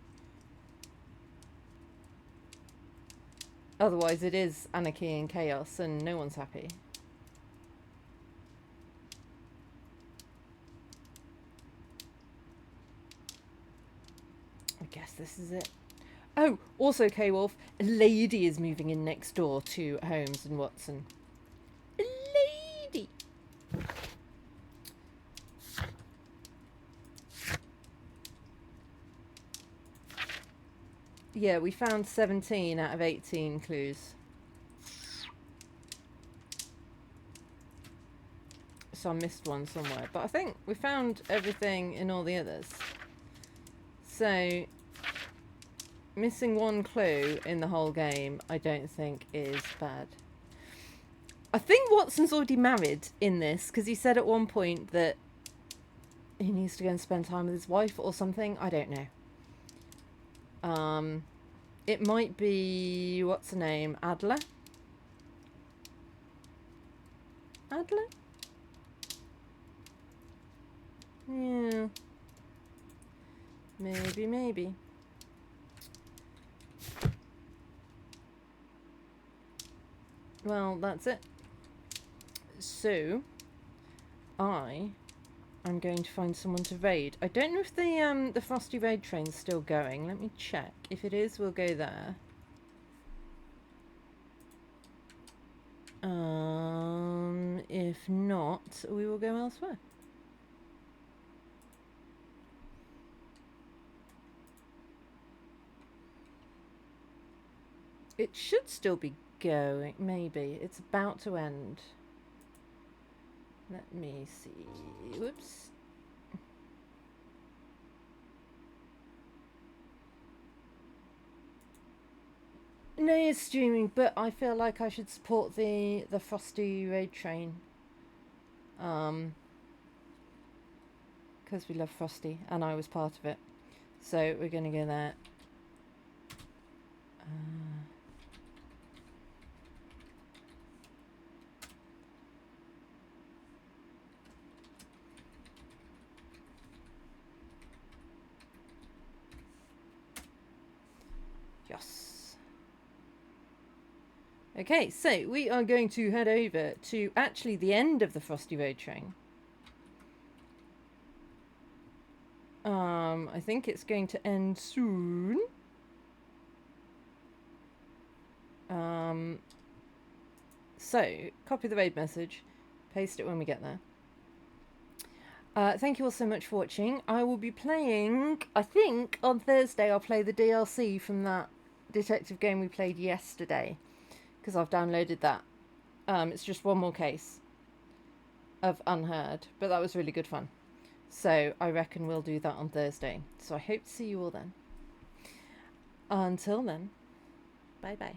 Otherwise it is anarchy and chaos and no one's happy. I guess this is it. Oh, also, K-Wolf, a lady is moving in next door to Holmes and Watson. A lady! Yeah, we found 17 out of 18 clues. So I missed one somewhere. But I think we found everything in all the others. So, missing one clue in the whole game, I don't think is bad. I think Watson's already married in this, because he said at one point that he needs to go and spend time with his wife or something. I don't know. It might be, what's her name? Adler? Adler? Yeah. Maybe. Well, that's it. So, I'm going to find someone to raid. I don't know if the Frosty Raid train's still going. Let me check. If it is, we'll go there. If not, we will go elsewhere. It should still be going. Maybe. It's about to end. Let me see. Whoops. No, it's streaming, but I feel like I should support the Frosty Raid train. Because we love Frosty, and I was part of it. So we're going to go there. Yes. Okay, so we are going to head over to actually the end of the Frosty Road train. I think it's going to end soon. So, copy the raid message, paste it when we get there. Thank you all so much for watching. I will be playing, I think on Thursday I'll play the DLC from that detective game we played yesterday, because I've downloaded that. It's just one more case of Unheard, but that was really good fun. So I reckon we'll do that on Thursday. So I hope to see you all then. Until then, bye bye.